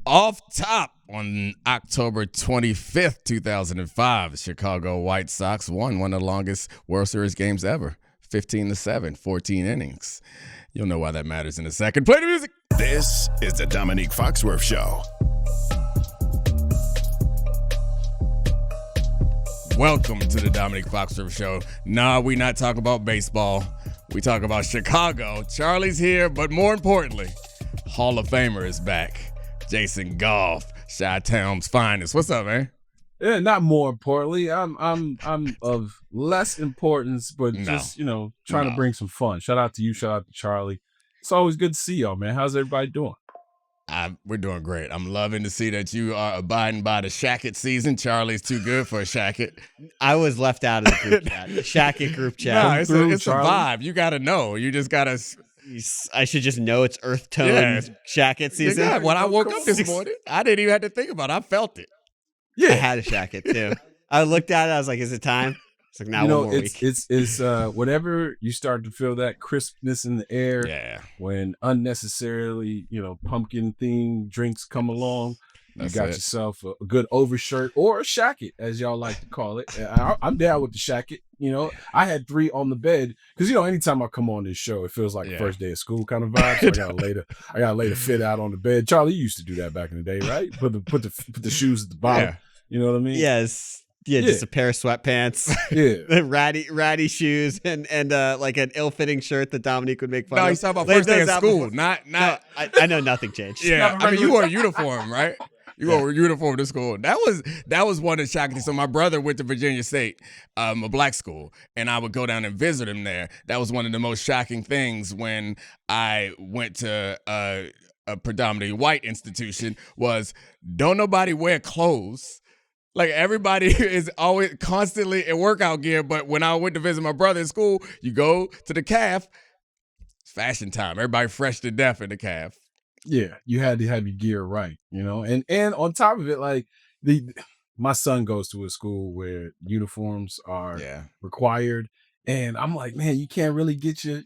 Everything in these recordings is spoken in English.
Off top on October 25th, 2005, the Chicago White Sox won one of the longest World Series games ever, 15-7, 14 innings. You'll know why that matters in a second. Play the music. This is the Domonique Foxworth Show. Welcome to the Domonique Foxworth Show. Nah, we not talking about baseball. We talk about Chicago. Charlie's here, but more importantly, Hall of Famer is back. Jason Goff, Chi-Town's finest. What's up, man? Yeah, not more importantly. I'm of less importance, but just, trying to bring some fun. Shout out to you, shout out to Charlie. It's always good to see y'all, man. How's everybody doing? We're doing great. I'm loving to see that you are abiding by the Shacket season. Charlie's too good for a Shacket. I was left out of the group chat, the Shacket group chat. Nah, it's a vibe. You got to know. You just got to... I should just know it's Earth Tone Shacket season. Yeah, when I woke up this morning, I didn't even have to think about it. I felt it. Yeah, I had a Shacket too. I looked at it. I was like, "Is it time?" It's like, "Now one more week." It's whenever you start to feel that crispness in the air. Yeah. When unnecessarily, pumpkin themed drinks come along. You got yourself a good overshirt or a shacket, as y'all like to call it. I'm down with the shacket. I had 3 on the bed because anytime I come on this show, it feels like the first day of school kind of vibe. So I gotta lay the fit out on the bed. Charlie, you used to do that back in the day, right? Put the shoes at the bottom. Yeah. You know what I mean? Yes. Yeah, just a pair of sweatpants. Yeah. ratty shoes and like an ill-fitting shirt that Domonique would make fun of. No, he's talking about first day of school. Not. I know nothing changed. Yeah, I mean, you wore a uniform, right? You wore a uniform to school. That was one of the shocking things. So my brother went to Virginia State, a black school, and I would go down and visit him there. That was one of the most shocking things when I went to a predominantly white institution was don't nobody wear clothes. Like everybody is always constantly in workout gear, but when I went to visit my brother in school, you go to the calf, it's fashion time. Everybody fresh to death in the calf. Yeah, you had to have your gear right, and on top of it, like my son goes to a school where uniforms are required. And I'm like, man, you can't really get your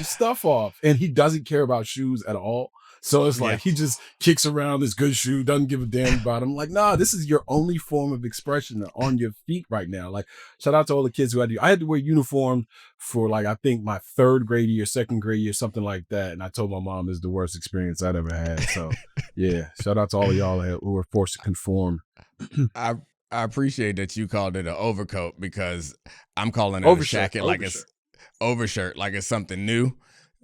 stuff off. And he doesn't care about shoes at all. So it's like he just kicks around this good shoe, doesn't give a damn about him. Like, nah, this is your only form of expression on your feet right now. Like, shout out to all the kids who I had to wear uniform for I think my 3rd grade year, 2nd grade year, something like that. And I told my mom it's the worst experience I'd ever had. So yeah, shout out to all of y'all who were forced to conform. I appreciate that you called it an overcoat because I'm calling it a jacket like it's overshirt, like it's something new.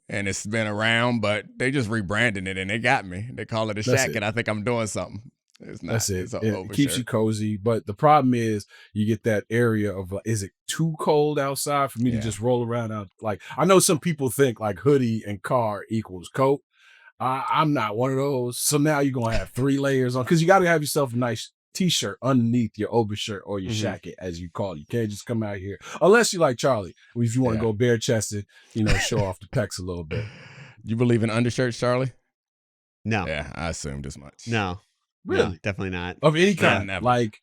And it's been around, but they just rebranding it and they got me. They call it a shacket. I think I'm doing something. It's not. That's it. It's It keeps you cozy. But the problem is you get that area of is it too cold outside for me to just roll around out? Like, I know some people think like hoodie and car equals coat. I'm not one of those. So now you're going to have 3 layers on because you got to have yourself a nice T-shirt underneath your overshirt or your shacket, as you call it. You can't just come out here unless you like Charlie. If you want to go bare chested, show off the pecs a little bit. You believe in undershirts, Charlie? No. Yeah, I assumed as much. No. Really? No, definitely not. Of any kind, never. like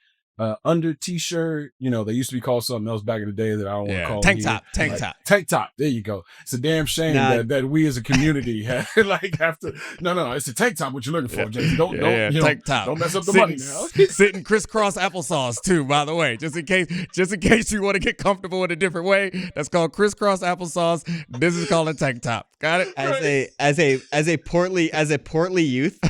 under T-shirt. They used to be called something else back in the day that I don't want to call tank top. Tank top. There you go. It's a damn shame that we as a community have to. No. It's a tank top. What you looking for, Jason? Don't tank top. Don't mess up the money now. Sitting crisscross applesauce too. By the way, just in case you want to get comfortable in a different way, that's called crisscross applesauce. This is called a tank top. Got it? As a portly youth.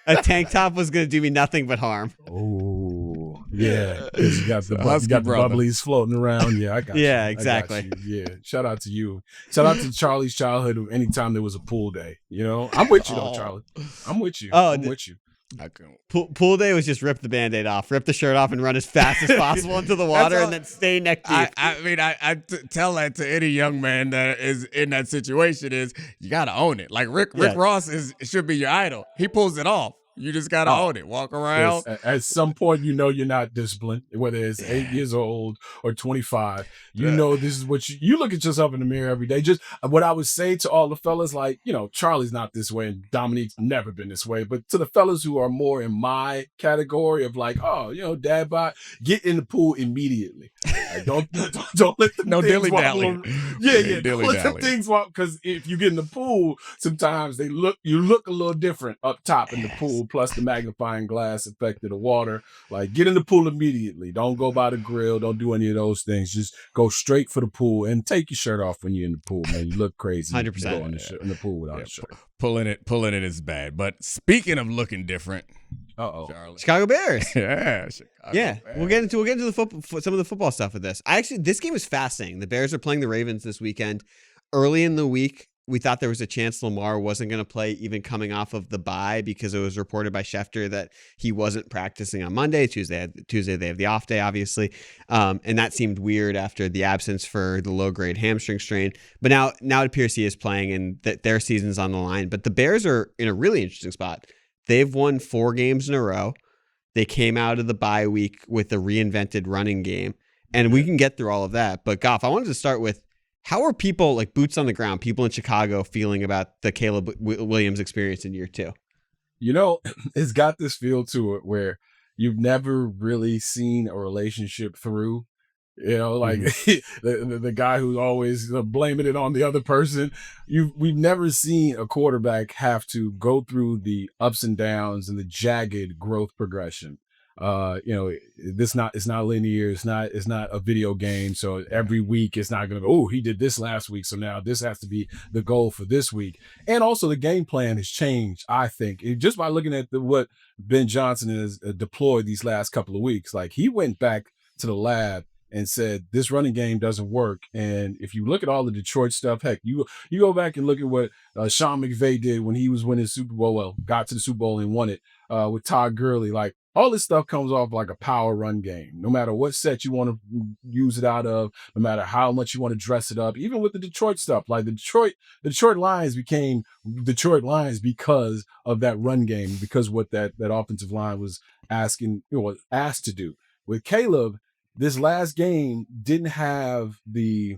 A tank top was going to do me nothing but harm. Oh, yeah. You got the bubblies floating around. Yeah, I got you. Yeah, exactly. Yeah. Shout out to you. Shout out to Charlie's childhood anytime there was a pool day. I'm with you, though, Charlie. I'm with you. I'm with you. Pool day was just rip the Band-Aid off, rip the shirt off, and run as fast as possible into the water, and then stay neck deep. I tell that to any young man that is in that situation is you got to own it. Like Rick Ross should be your idol. He pulls it off. You just got to own it. Walk around. At some point, you're not disciplined, whether it's 8 years old or 25. This is what you look at yourself in the mirror every day. Just what I would say to all the fellas, like, Charlie's not this way and Dominique's never been this way. But to the fellas who are more in my category of like, dad bod, get in the pool immediately. Like, don't let them dilly dally. Yeah. Don't let them things walk because if you get in the pool, sometimes you look a little different up top in the pool. pool plus the magnifying glass effect of the water. Like, get in the pool immediately. Don't go by the grill. Don't do any of those things. Just go straight for the pool and take your shirt off when you're in the pool, man. You look crazy. 100%. In the pool without a shirt. Pulling it is bad. But speaking of looking different, Charlie. Chicago Bears. Chicago Yeah, Bears. we'll get into some of the football stuff with this. This game is fascinating. The Bears are playing the Ravens this weekend. Early in the week, we thought there was a chance Lamar wasn't going to play, even coming off of the bye, because it was reported by Schefter that he wasn't practicing on Monday. Tuesday they have the off day, obviously, and that seemed weird after the absence for the low-grade hamstring strain. But now it appears he is playing, and that their season's on the line. But the Bears are in a really interesting spot. They've won 4 games in a row. They came out of the bye week with a reinvented running game, and we can get through all of that. But Goff, I wanted to start with, how are people, like boots on the ground, people in Chicago, feeling about the Caleb Williams experience in year 2? You know, it's got this feel to it where you've never really seen a relationship through. You know, like the guy who's always blaming it on the other person. We've never seen a quarterback have to go through the ups and downs and the jagged growth progression. It's not linear. It's not a video game. So every week it's not going to go, he did this last week, so now this has to be the goal for this week. And also the game plan has changed, I think, just by looking at what Ben Johnson has deployed these last couple of weeks. Like, he went back to the lab and said, this running game doesn't work. And if you look at all the Detroit stuff, heck, you go back and look at what Sean McVay did when he was winning Super Bowl, got to the Super Bowl and won it with Todd Gurley. Like, all this stuff comes off like a power run game. No matter what set you want to use it out of, no matter how much you want to dress it up, even with the Detroit stuff, like the Detroit Lions became Detroit Lions because of that run game, because what that offensive line was asked to do. With Caleb, this last game didn't have the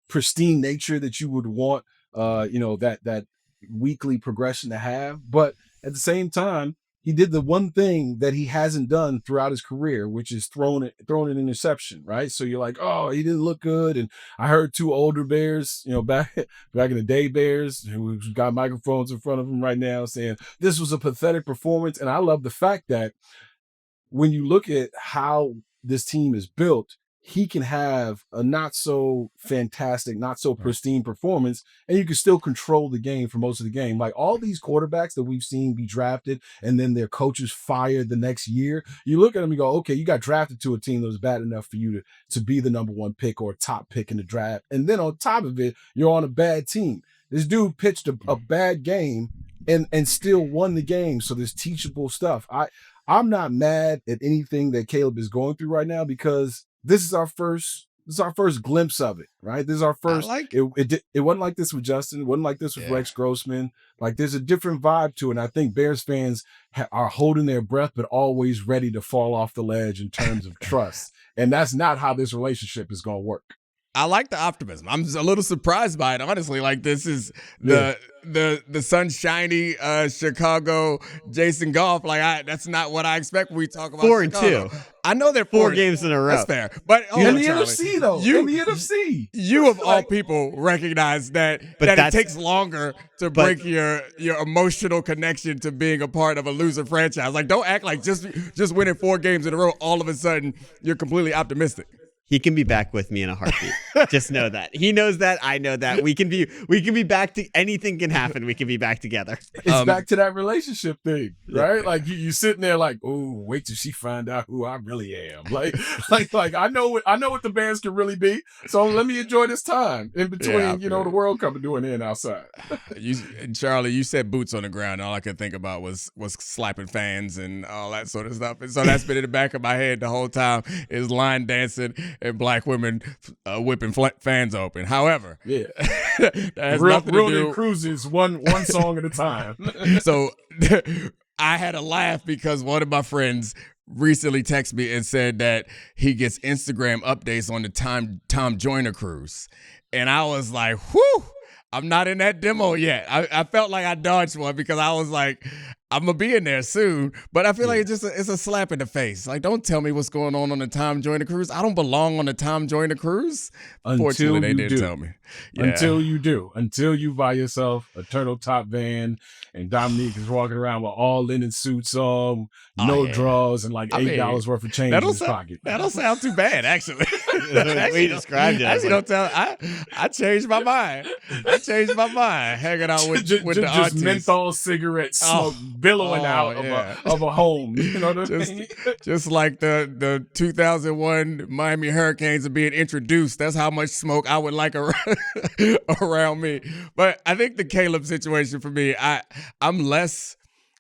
pristine nature that you would want, that weekly progression to have. But at the same time, he did the one thing that he hasn't done throughout his career, which is thrown an interception, right? So you're like, oh, he didn't look good. And I heard 2 older Bears, back in the day, Bears who got microphones in front of them right now saying this was a pathetic performance. And I love the fact that when you look at how this team is built, he can have a not so fantastic, not so pristine performance, and you can still control the game for most of the game. Like, all these quarterbacks that we've seen be drafted and then their coaches fired the next year, you look at them and go, okay, you got drafted to a team that was bad enough for you to be the number 1 pick or top pick in the draft. And then on top of it, you're on a bad team. This dude pitched a bad game and still won the game. So there's teachable stuff. I'm not mad at anything that Caleb is going through right now, because this is our first glimpse of it, right? This is our first. It wasn't like this with Justin. It wasn't like this with Rex Grossman. Like, there's a different vibe to it. And I think Bears fans are holding their breath, but always ready to fall off the ledge in terms of trust. And that's not how this relationship is going to work. I like the optimism. I'm a little surprised by it, honestly. Like, this is the sunshiny Chicago Jason Goff. Like, that's not what I expect when we talk about 4-2. I know they're 4 games in a row. That's fair. But in the NFC, though. In the NFC. You of all people recognize that it takes longer to break your emotional connection to being a part of a loser franchise. Like, don't act like just winning 4 games in a row, all of a sudden you're completely optimistic. He can be back with me in a heartbeat. Just know that. He knows that. I know that. We can be back to, anything can happen. We can be back together. It's back to that relationship thing, right? Like, you sitting there like, oh, wait till she find out who I really am. Like I know what the Bears can really be. So let me enjoy this time in between, the World Cup and doing it outside. Charlie, you said boots on the ground. All I could think about was slapping fans and all that sort of stuff. And so that's been in the back of my head the whole time, is line dancing and black women whipping fans open. However, that has nothing to do. Cruises one song at a time. So I had a laugh because one of my friends recently texted me and said that he gets Instagram updates on the Tom Joyner cruise, and I was like, whew. I'm not in that demo yet. I felt like I dodged one because I was like, I'm gonna be in there soon. But I feel like it's a slap in the face. Like, don't tell me what's going on the Tom Joyner Cruise. I don't belong on the Tom Joyner Cruise. Fortunately, they did tell me. Yeah. Until you do. Until you buy yourself a turtle top van and Domonique is walking around with all linen suits on, drawers, and like $8 worth of change in his pocket. That don't sound too bad, actually. The way you described it. Actually, don't tell. I changed my mind. Hanging out with the just aunties. menthol cigarette smoke billowing out of a home. You know what I mean? Just like the 2001 Miami Hurricanes are being introduced. That's how much smoke I would like around me. But I think the Caleb situation for me,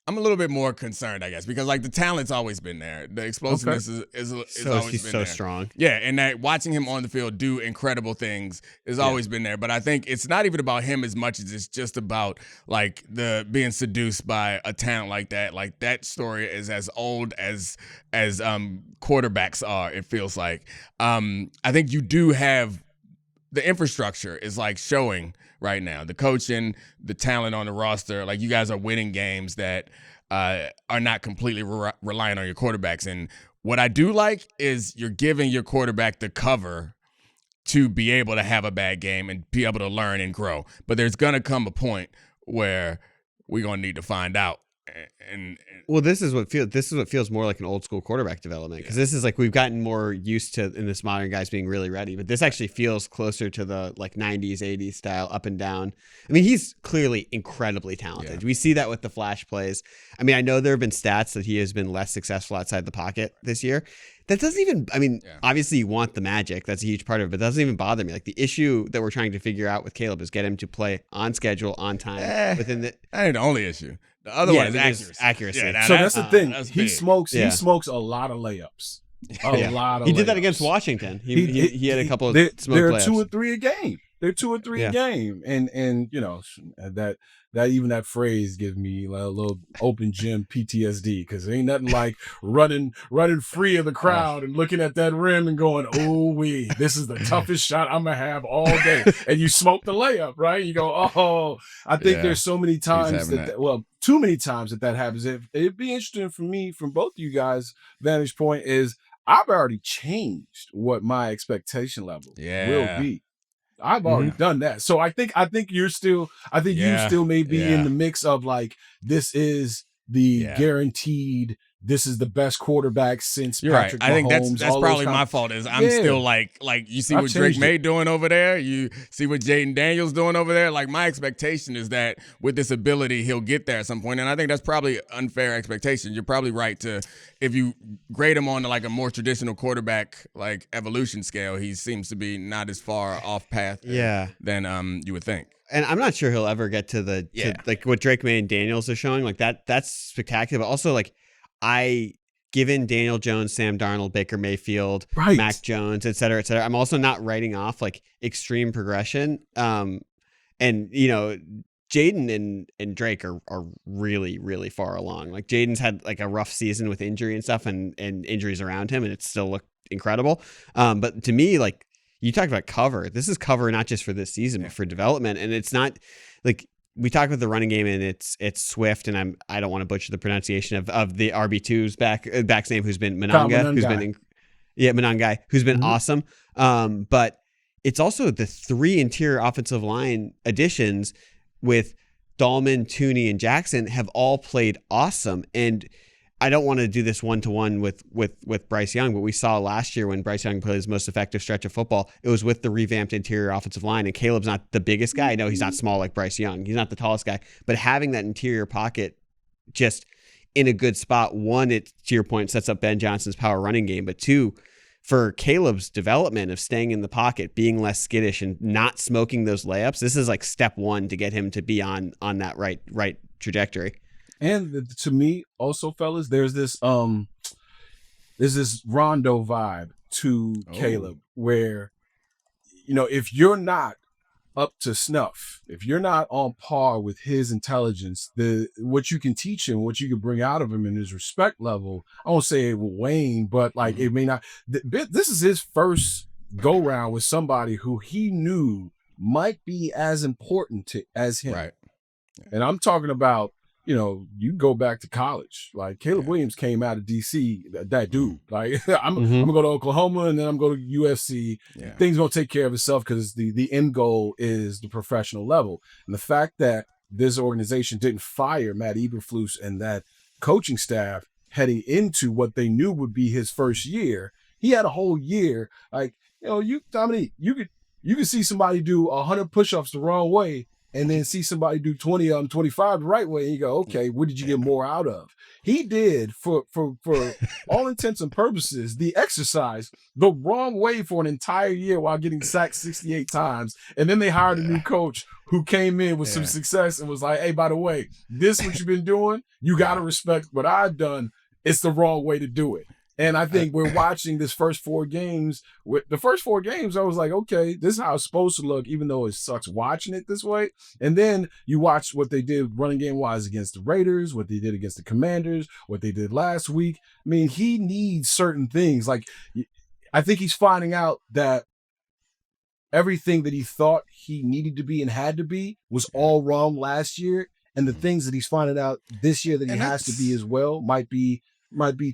I'm a little bit more concerned, I guess, because like the talent's always been there. The explosiveness is always he's been so there. strong. Yeah, and that watching him on the field do incredible things has always been there. But I think it's not even about him as much as it's just about like the being seduced by a talent like that. Like that story is as old as quarterbacks are. It feels like. I think you do have the infrastructure is like showing right now. The coaching, the talent on the roster, like you guys are winning games that are not completely relying on your quarterbacks. And what I do like is you're giving your quarterback the cover to be able to have a bad game and be able to learn and grow. But there's going to come a point where we're going to need to find out. Well, this is what feels more like an old school quarterback development, because this is like we've gotten more used to in this modern guys being really ready, but this actually feels closer to the like 90s 80s style up and down. I mean, he's clearly incredibly talented. We see that with the flash plays. I mean, I know there have been stats that he has been less successful outside the pocket this year. That doesn't even, I mean, obviously you want the magic. That's a huge part of it, but it doesn't even bother me. Like the issue that we're trying to figure out with Caleb is get him to play on schedule, on time, within the. That ain't the only issue. The other one is accuracy. Yeah, so that's the thing. He big. smokes a lot of layups. A lot of He did layups. that against Washington. He had a couple of smoke They're layups. 2 or 3 a game. They're 2 or 3 a game. And you know, that phrase gives me like a little open gym PTSD, because there ain't nothing like running free of the crowd and looking at that rim and going, oh this is the toughest shot I'm gonna have all day. And you smoke the layup, right? You go, I think there's so many times too many times that happens. It'd be interesting for me, from both of you guys' vantage point, is I've already changed what my expectation level will be. I've already done that. So I think you still may be in the mix of like, this is the guaranteed, this is the best quarterback since Patrick Mahomes. I think that's probably my fault. Is I'm still like you see what Drake May doing over there. You see what Jaden Daniels doing over there. Like my expectation is that with this ability, he'll get there at some point. And I think that's probably unfair expectation. You're probably right to, if you grade him on to like a more traditional quarterback like evolution scale, he seems to be not as far off path than you would think. And I'm not sure he'll ever get to like what Drake May and Daniels are showing. Like that's spectacular. But also like, given Daniel Jones, Sam Darnold, Baker Mayfield, Mac Jones, et cetera, I'm also not writing off like extreme progression. And you know, Jaden and Drake are really, really far along. Like Jaden's had like a rough season with injury and stuff and injuries around him, and it still looked incredible. But to me, like you talked about cover, this is cover not just for this season, but for development. And it's not like, we talk about the running game, and it's Swift, and I don't want to butcher the pronunciation of the RB2's back's name, who's been Monanga, who's been awesome. But it's also the 3 interior offensive line additions with Dahlman, Tooney, and Jackson have all played awesome. And I don't want to do this one-to-one with Bryce Young, but we saw last year when Bryce Young played his most effective stretch of football, it was with the revamped interior offensive line. And Caleb's not the biggest guy. No, he's not small like Bryce Young. He's not the tallest guy. But having that interior pocket just in a good spot, one, it, to your point, sets up Ben Johnson's power running game. But 2, for Caleb's development of staying in the pocket, being less skittish, and not smoking those layups, this is like step 1 to get him to be on that right trajectory. And to me, also, fellas, there's this Rondo vibe to Caleb, where, you know, if you're not up to snuff, if you're not on par with his intelligence, what you can teach him, what you can bring out of him, in his respect level, I won't say it will wane, but like it may not. This is his first go round with somebody who he knew might be as important as him. Right. And I'm talking about, you go back to college. Like Caleb Williams came out of DC, that dude. Like I'm gonna go to Oklahoma and then I'm going to UFC. Yeah. Things gonna take care of itself because the end goal is the professional level. And the fact that this organization didn't fire Matt Eberflus and that coaching staff heading into what they knew would be his first year, he had a whole year. Like, Dominique, you could see somebody do 100 push-ups the wrong way and then see somebody do 20 of them, 25 the right way, and you go, okay, what did you get more out of? He did, for all intents and purposes, the exercise the wrong way for an entire year while getting sacked 68 times. And then they hired a new coach who came in with some success and was like, hey, by the way, this what you've been doing, you got to respect what I've done. It's the wrong way to do it. And I think we're watching this first 4 games. With the first 4 games, I was like, okay, this is how it's supposed to look, even though it sucks watching it this way. And then you watch what they did running game wise against the Raiders, what they did against the Commanders, what they did last week. I mean, he needs certain things. Like, I think he's finding out that everything that he thought he needed to be and had to be was all wrong last year. And the things that he's finding out this year that he has to be as well might be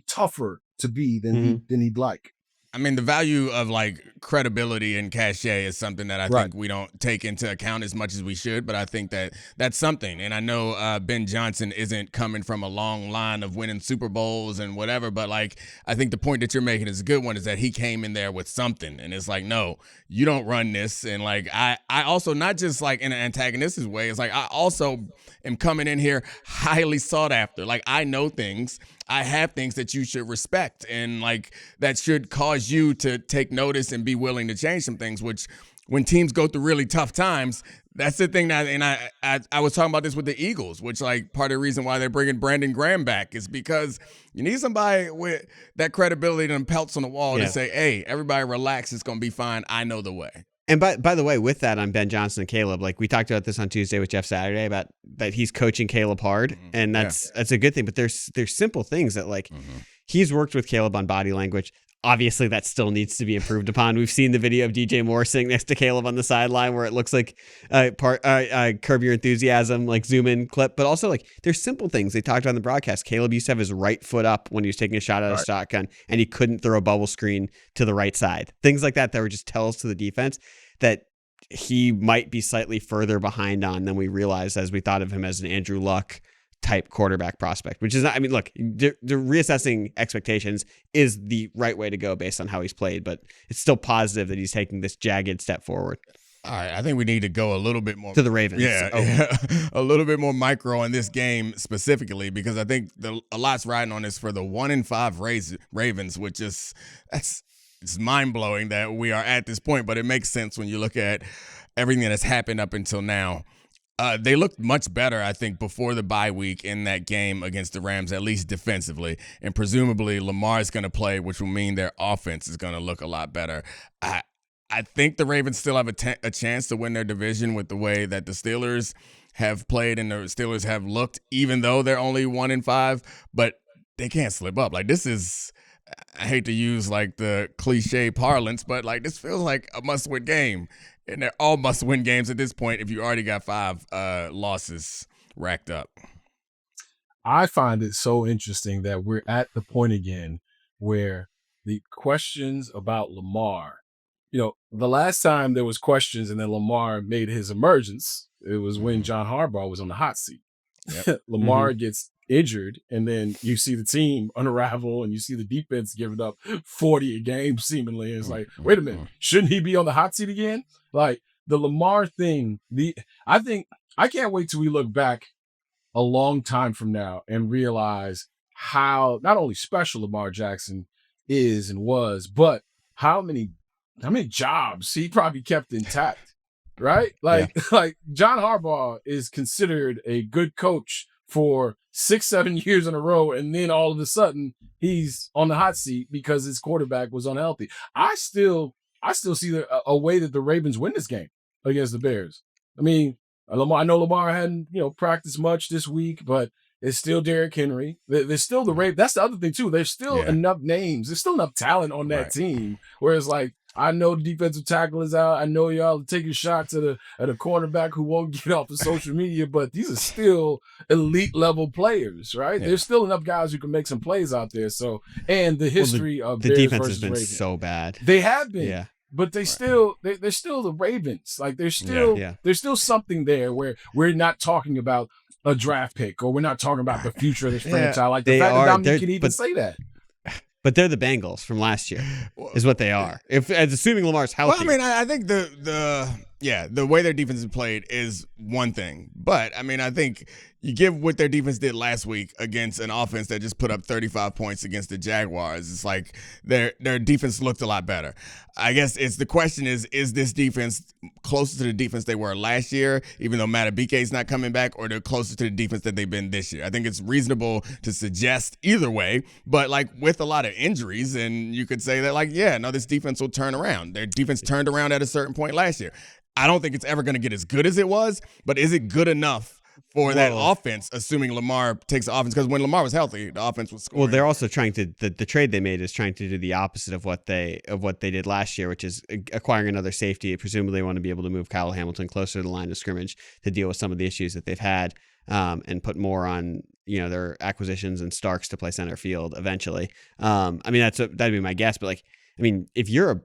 tougher to be than he'd like. I mean, the value of like credibility and cachet is something that I think we don't take into account as much as we should, but I think that that's something. And I know Ben Johnson isn't coming from a long line of winning Super Bowls and whatever, but like, I think the point that you're making is a good one, is that he came in there with something, and it's like, no, you don't run this. And like, I also, not just like in an antagonistic way, it's like, I also am coming in here highly sought after. Like, I know things. I have things that you should respect, and like that should cause you to take notice and be willing to change some things, which when teams go through really tough times, that's the thing that, and I was talking about this with the Eagles, which like part of the reason why they're bringing Brandon Graham back is because you need somebody with that credibility and pelts on the wall to say, hey, everybody relax, it's going to be fine. I know the way. And by the way, with that on Ben Johnson and Caleb, like we talked about this on Tuesday with Jeff Saturday about that he's coaching Caleb hard, and that's a good thing. But there's simple things that like he's worked with Caleb on body language. Obviously, that still needs to be improved upon. We've seen the video of DJ Moore sitting next to Caleb on the sideline where it looks like Curb Your Enthusiasm, like zoom in clip. But also, like, there's simple things they talked about on the broadcast. Caleb used to have his right foot up when he was taking a shot at a shotgun, and he couldn't throw a bubble screen to the right side. Things like that were just tells to the defense that he might be slightly further behind on than we realized as we thought of him as an Andrew Luck type quarterback prospect, which is not, I mean, look, the reassessing expectations is the right way to go based on how he's played, but it's still positive that he's taking this jagged step forward. All right, I think we need to go a little bit more to the Ravens. A little bit more micro on this game specifically, because I think a lot's riding on this for the 1-5 Ravens, which is it's mind blowing that we are at this point, but it makes sense when you look at everything that has happened up until now. They looked much better, I think, before the bye week in that game against the Rams, at least defensively. And presumably Lamar is going to play, which will mean their offense is going to look a lot better. I think the Ravens still have a chance to win their division with the way that the Steelers have played and the Steelers have looked, even though they're only 1-5. But they can't slip up. Like, this is, I hate to use like the cliche parlance, but like this feels like a must-win game. And they're all must-win games at this point if you already got 5 losses racked up. I find it so interesting that we're at the point again where the questions about Lamar, the last time there was questions and then Lamar made his emergence, it was when John Harbaugh was on the hot seat. Yep. Lamar gets injured, and then you see the team unravel, and you see the defense giving up 40 a game seemingly. It's like, wait a minute, shouldn't he be on the hot seat again? Like the Lamar thing, I can't wait till we look back a long time from now and realize how not only special Lamar Jackson is and was, but how many jobs he probably kept intact, right? Like John Harbaugh is considered a good coach for 6-7 years in a row, and then all of a sudden he's on the hot seat because his quarterback was unhealthy. I still see a way that the Ravens win this game against the Bears. I mean, I know Lamar hadn't practiced much this week, but it's still Derrick Henry. There's still the Ravens. That's the other thing too. There's still enough names. There's still enough talent on that team. Whereas like I know the defensive tackle is out. I know y'all are taking shots at a cornerback who won't get off of social media, but these are still elite level players, right? There's still enough guys who can make some plays out there. So, and the history of the Bears defense versus has been Ravens. so bad. They have been. Yeah. But they're still the Ravens. Like there's still something there where we're not talking about a draft pick or we're not talking about the future of this franchise. Like the fact that Dominique can even say that. But they're the Bengals from last year, is what they are. Assuming Lamar's healthy. Well, I mean, I think the way their defense is played is one thing. But, I mean, I think you give what their defense did last week against an offense that just put up 35 points against the Jaguars. It's like their defense looked a lot better. I guess the question is this defense closer to the defense they were last year, even though Matabike's not coming back, or they're closer to the defense that they've been this year? I think it's reasonable to suggest either way, but like with a lot of injuries, and you could say that like, this defense will turn around. Their defense turned around at a certain point last year. I don't think it's ever going to get as good as it was, but is it good enough for that offense, assuming Lamar takes the offense? Because when Lamar was healthy, the offense was scoring. Well, they're also trying to the trade they made is trying to do the opposite of what they did last year, which is acquiring another safety. Presumably, they want to be able to move Kyle Hamilton closer to the line of scrimmage to deal with some of the issues that they've had, and put more on their acquisitions and Starks to play center field eventually. I mean, that'd be my guess. But like, I mean, if you're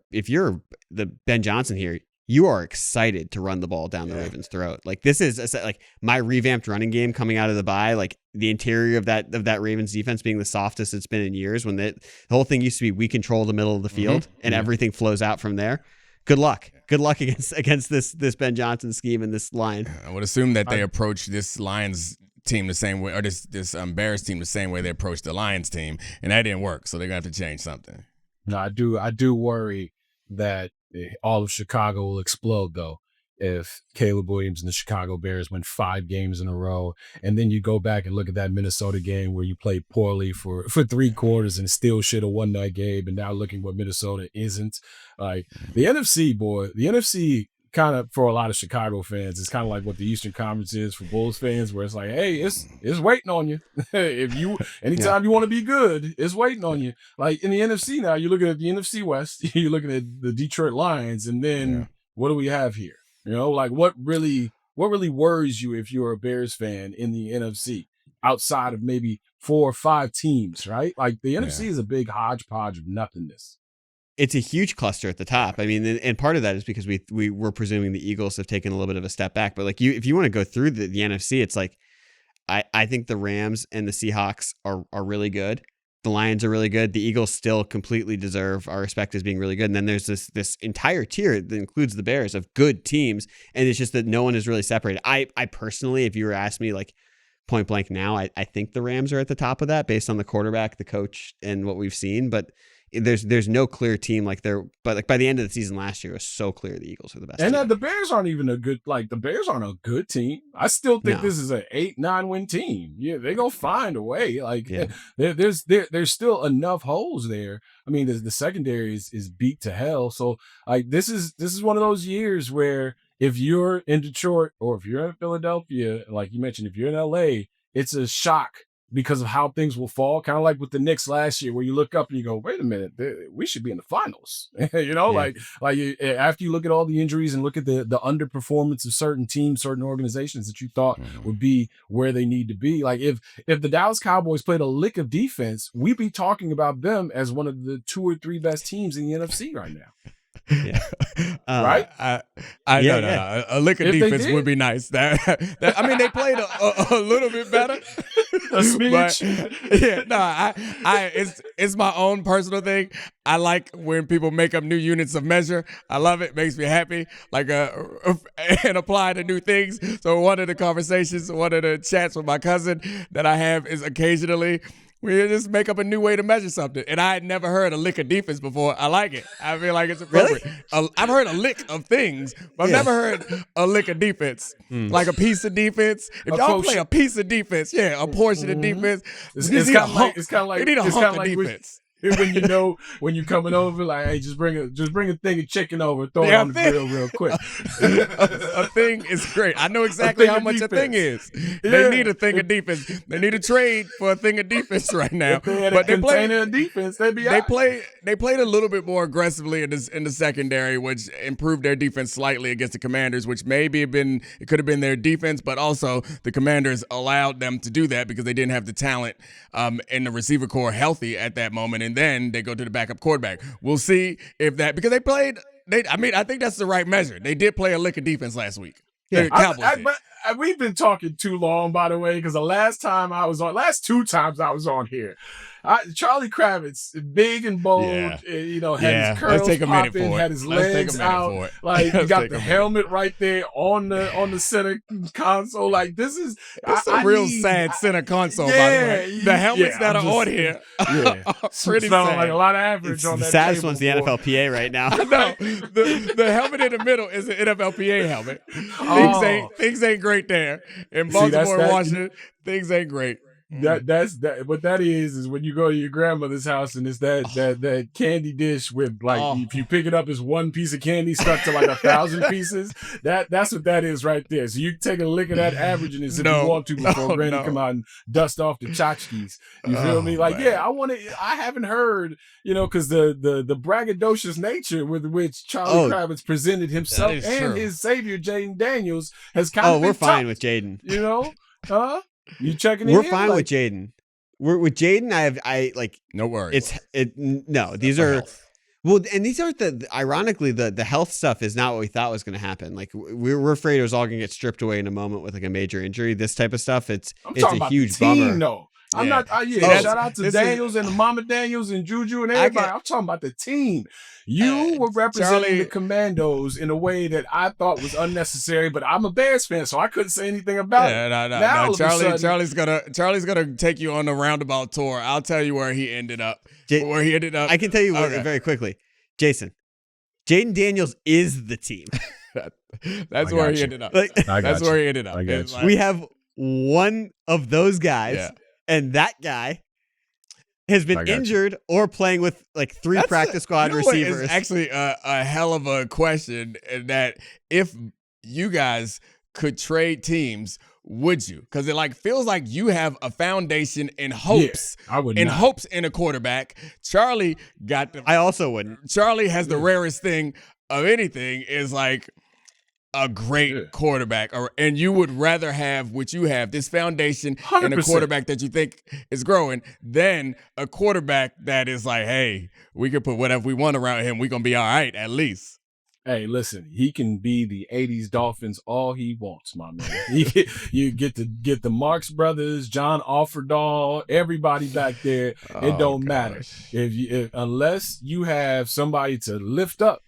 the Ben Johnson here, you are excited to run the ball down the Ravens' throat. Like this is like my revamped running game coming out of the bye. Like the interior of that Ravens defense being the softest it's been in years. When the whole thing used to be we control the middle of the field and everything flows out from there. Good luck. Good luck against this Ben Johnson scheme and this line. I would assume that they approach this Lions team the same way, or this Bears team the same way they approached the Lions team, and that didn't work. So they're gonna have to change something. No, I do worry that all of Chicago will explode, though, if Caleb Williams and the Chicago Bears win 5 games in a row. And then you go back and look at that Minnesota game where you played poorly for 3 quarters and still should have won that game. And now looking what Minnesota isn't. Like the NFC kind of, for a lot of Chicago fans, it's kind of like what the Eastern Conference is for Bulls fans, where it's like, hey, it's waiting on you. Anytime you want to be good, it's waiting on you. Like in the NFC now, you're looking at the NFC West, you're looking at the Detroit Lions, and then what do we have here? Like what really worries you if you're a Bears fan in the NFC outside of maybe 4 or 5 teams, right? Like the NFC is a big hodgepodge of nothingness. It's a huge cluster at the top. I mean, and part of that is because we were presuming the Eagles have taken a little bit of a step back. But like if you want to go through the NFC, it's like I think the Rams and the Seahawks are really good. The Lions are really good. The Eagles still completely deserve our respect as being really good. And then there's this entire tier that includes the Bears of good teams. And it's just that no one is really separated. I personally, if you were to ask me like point blank now, I think the Rams are at the top of that based on the quarterback, the coach, and what we've seen. But there's no clear team like there, but like by the end of the season last year, it was so clear the Eagles are the best. And the Bears aren't even the Bears aren't a good team. I still think this is an 8-9 win team. Yeah, they're gonna find a way. Like there's still enough holes there. I mean, the secondary is beat to hell. So like this is one of those years where if you're in Detroit or if you're in Philadelphia, like you mentioned, if you're in LA, it's a shock because of how things will fall. Kind of like with the Knicks last year, where you look up and you go, wait a minute, we should be in the finals. Like after you look at all the injuries and look at the underperformance of certain teams, certain organizations that you thought would be where they need to be. Like if the Dallas Cowboys played a lick of defense, we'd be talking about them as one of the 2 or 3 best teams in the NFC right now. Right? No. A lick of defense would be nice. That I mean, they played a little bit better. A smidge. It's my own personal thing. I like when people make up new units of measure. I love it. Makes me happy. Like and apply to new things. So one of the conversations, one of the chats with my cousin that I have is occasionally we just make up a new way to measure something. And I had never heard a lick of defense before. I like it. I feel like it's appropriate. Really? I've heard a lick of things, but I've never heard a lick of defense. Like a piece of defense. If y'all play a piece of defense, a portion of defense. It's kind of like you need a hunk of defense. When you're coming over, like, hey, just bring a thing of chicken over, throw it on the grill real quick. A thing is great. I know exactly how much a thing is. They need a thing of defense. They need a trade for a thing of defense right now. But they play a defense. They'd be played a little bit more aggressively in the secondary, which improved their defense slightly against the Commanders, which it could have been their defense, but also the Commanders allowed them to do that because they didn't have the talent in the receiver core healthy at that moment, and then they go to the backup quarterback. We'll see if that, because I think that's the right measure. They did play a lick of defense last week. Yeah, Cowboys did. We've been talking too long, by the way, because the last two times I was on here, Charlie Kravitz, big and bold, had his curls popping, had his legs out, like you got the helmet right there on the center console. Like this is a real sad center console. By the way, the helmets that are on here, pretty sad. Like a lot of average on that. The saddest one's the NFLPA right now. No, the helmet in the middle is an NFLPA helmet. Things ain't great there in Baltimore, Washington. Things ain't great. That's what that is when you go to your grandmother's house and it's that candy dish with if you pick it up as one piece of candy stuck to like 1,000 pieces. That's what that is right there. So you take a lick of that averaging if you want to before Granny come out and dust off the tchotchkes. You feel me? Like, man. I haven't heard, because the braggadocious nature with which Charlie Kravitz presented himself and his savior Jaden Daniels has kind of been we're fine with Jaden. You checking in? We're fine with Jaden. We're with Jaden. I like no worries. These are well, and these aren't ironically the health stuff is not what we thought was going to happen. Like we're afraid it was all going to get stripped away in a moment with like a major injury. This type of stuff, it's a huge bummer. No. I'm not. Shout out to Daniels and Mama Daniels and Juju and everybody. I'm talking about the team. You were representing the Commandos in a way that I thought was unnecessary, but I'm a Bears fan, so I couldn't say anything about it. No. Charlie's gonna take you on a roundabout tour. I'll tell you where he ended up. I can tell you very quickly, Jason. Jaden Daniels is the team. That's where he ended up. That's where he ended up. We have one of those guys. And that guy has been injured or playing with like three practice squad receivers. It's actually a hell of a question. That if you guys could trade teams, would you? Because it feels like you have a foundation in hopes. I would. In hopes in a quarterback. Charlie got. I also wouldn't. Charlie has the rarest thing of anything is like a great quarterback, and you would rather have what you have, this foundation 100%. And a quarterback that you think is growing, than a quarterback that is like, hey, we can put whatever we want around him. We're going to be all right, at least. Hey, listen, he can be the 80s Dolphins all he wants, my man. You get the Marx Brothers, John Offerdahl, everybody back there. It don't matter. Unless you have somebody to lift up.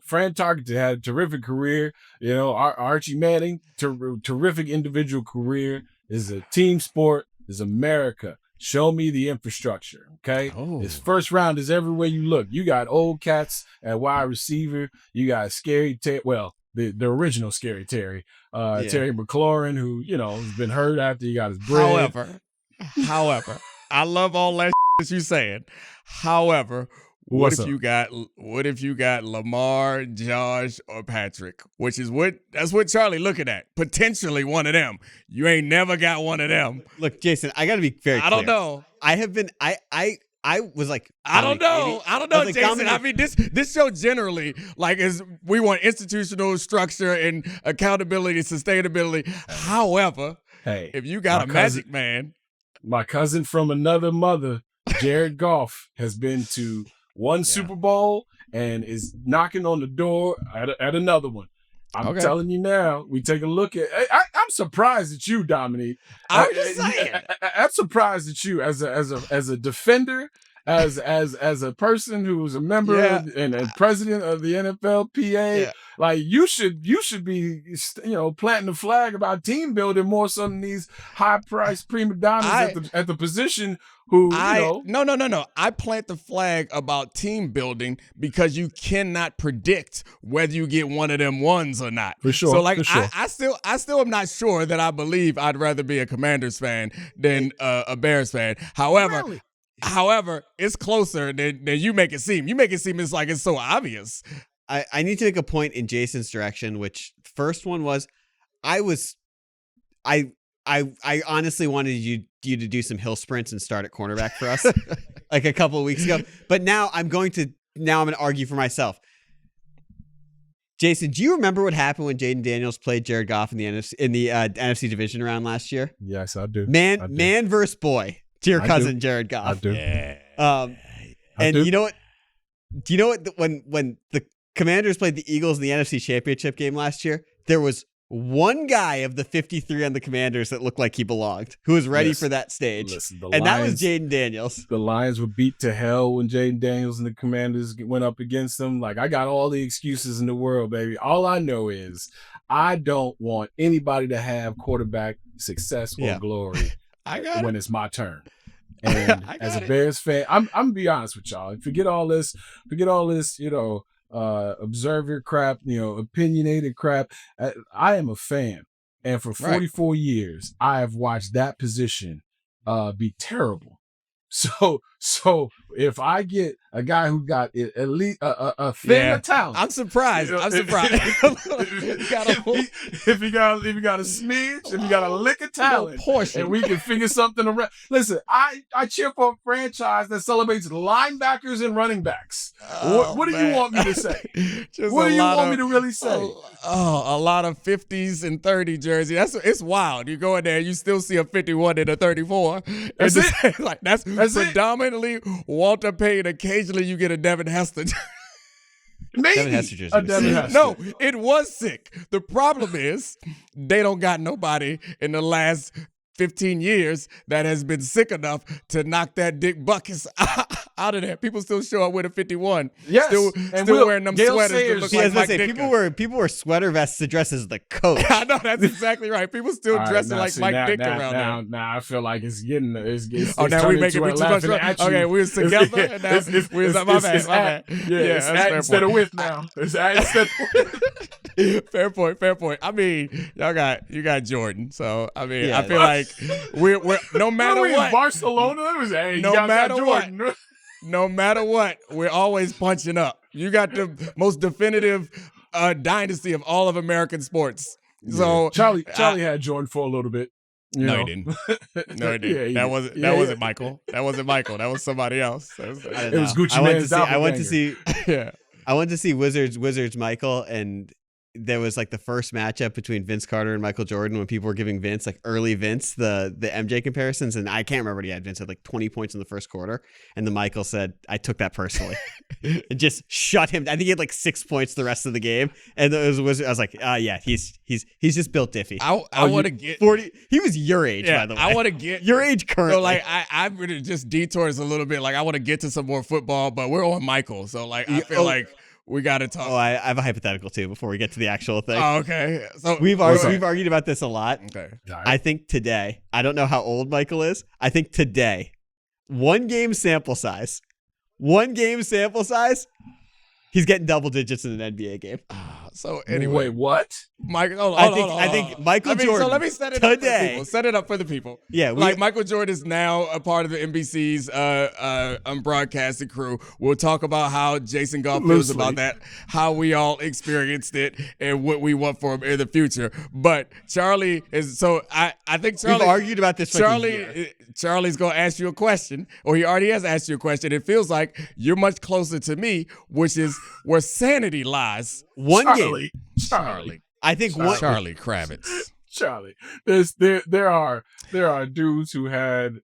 Fran Tarkenton had a terrific career. Archie Manning, terrific individual career. Is a team sport. Is America. Show me the infrastructure, okay? This first round is everywhere you look. You got old cats at wide receiver. You got Scary Terry. Well, the original Scary Terry. Terry McLaurin, who, has been hurt after he got his bread. However, I love all that that you're saying. However, What if you got Lamar, Josh, or Patrick? That's what Charlie looking at. Potentially one of them. You ain't never got one of them. Look, Jason, I gotta be very clear. I don't know. I have been I was like, I don't know, Jason. I mean, this show generally is we want institutional structure and accountability, sustainability. However, if you got a magic man. My cousin from another mother, Jared Goff, has been to one Super Bowl and is knocking on the door at another one. I'm telling you now, we take a look at. I'm surprised at you, Dominique. I'm just saying. I'm surprised at you as a defender, as a person who's a member and president of the NFLPA. Yeah. Like you should be planting the flag about team building more so than these high priced prima donnas at the position. No. I plant the flag about team building because you cannot predict whether you get one of them ones or not. For sure. So I still am not sure that I believe I'd rather be a Commanders fan than a Bears fan. However, it's closer than you make it seem. You make it seem it's so obvious. I need to make a point in Jason's direction, which first one was I honestly wanted you to do some hill sprints and start at cornerback for us. like a couple of weeks ago. But now I'm going to argue for myself. Jason, do you remember what happened when Jaden Daniels played Jared Goff in the NFC division round last year? Yes, I do. Man versus boy to your cousin Jared Goff. I do. Yeah. You know what? Do you know what? When the Commanders played the Eagles in the NFC Championship game last year, there was one guy of the 53 on the Commanders that looked like he belonged, who was ready for that stage. That was Jaden Daniels. The Lions were beat to hell when Jaden Daniels and the Commanders went up against them. Like, I got all the excuses in the world, baby. All I know is I don't want anybody to have quarterback success or glory when it's my turn. And as a Bears fan, I'm gonna be honest with y'all. Forget all this, observer crap, opinionated crap. I am a fan, and for 44 years I have watched that position be terrible. So if I get a guy who got at least a thing of talent, I'm surprised. If he got a smidge, if he got a lick of talent, and we can figure something around. Listen, I cheer for a franchise that celebrates linebackers and running backs. What do you want me to say? What do you want me to really say? A lot of 50s and 30 jersey. It's wild. You go in there, you still see a 51 and a 34. That's it. Like that's predominantly Walter Payton. Occasionally you get a Devin Hester. Maybe Devin Hester jersey. a Devin Hester. No, it was sick. The problem is they don't got nobody in the last 15 years that has been sick enough to knock that Dick Buckus out of there. People still show up with a 51. Yes. Still wearing them sweaters that look like Mike Ditka. People wear sweater vests to dress as the coach. I know, that's exactly right. People still dressing like Mike Ditka around there. Now I feel like it's getting now we making too much fun. Okay, we was together and now my bad. Yeah, instead of with now. It's instead of Fair point. I mean, you got Jordan. So I mean, I feel like we're no matter what. Barcelona, No matter what, we're always punching up. You got the most definitive dynasty of all of American sports. So Charlie had Jordan for a little bit. No, he didn't. No, he didn't. That wasn't Michael. That wasn't Michael. That was somebody else. It was Gucci Mane's I went to see. I went to see Wizards Michael, and there was like the first matchup between Vince Carter and Michael Jordan when people were giving Vince, like early Vince, the MJ comparisons. And I can't remember what he had. Vince had like 20 points in the first quarter. And the Michael said, I took that personally. It just shut him. I think he had like 6 points the rest of the game. And it was Wizard. I was like, yeah, he's just built diffy. I want to get 40. He was your age, by the way. I want to get your age currently. So like I'm gonna just detours a little bit. Like I want to get to some more football, but we're on Michael. So like I feel like we got to talk. Oh, I have a hypothetical too before we get to the actual thing. Oh, okay. So we've argued about this a lot. Okay. I think today, I don't know how old Michael is. I think today, one game sample size, he's getting double digits in an NBA game. So anyway, wait, what? Michael, I think Michael Jordan. So let me set it up for the people. Set it up for the people. Yeah, Michael Jordan is now a part of the NBC's broadcasting crew. We'll talk about how Jason Goff feels about that, how we all experienced it, and what we want for him in the future. But Charlie is I think Charlie. We've argued about this. Charlie's gonna ask you a question, or he already has asked you a question. It feels like you're much closer to me, which is where sanity lies. Charlie. I think Charlie Kravitz. Charlie. There are dudes who had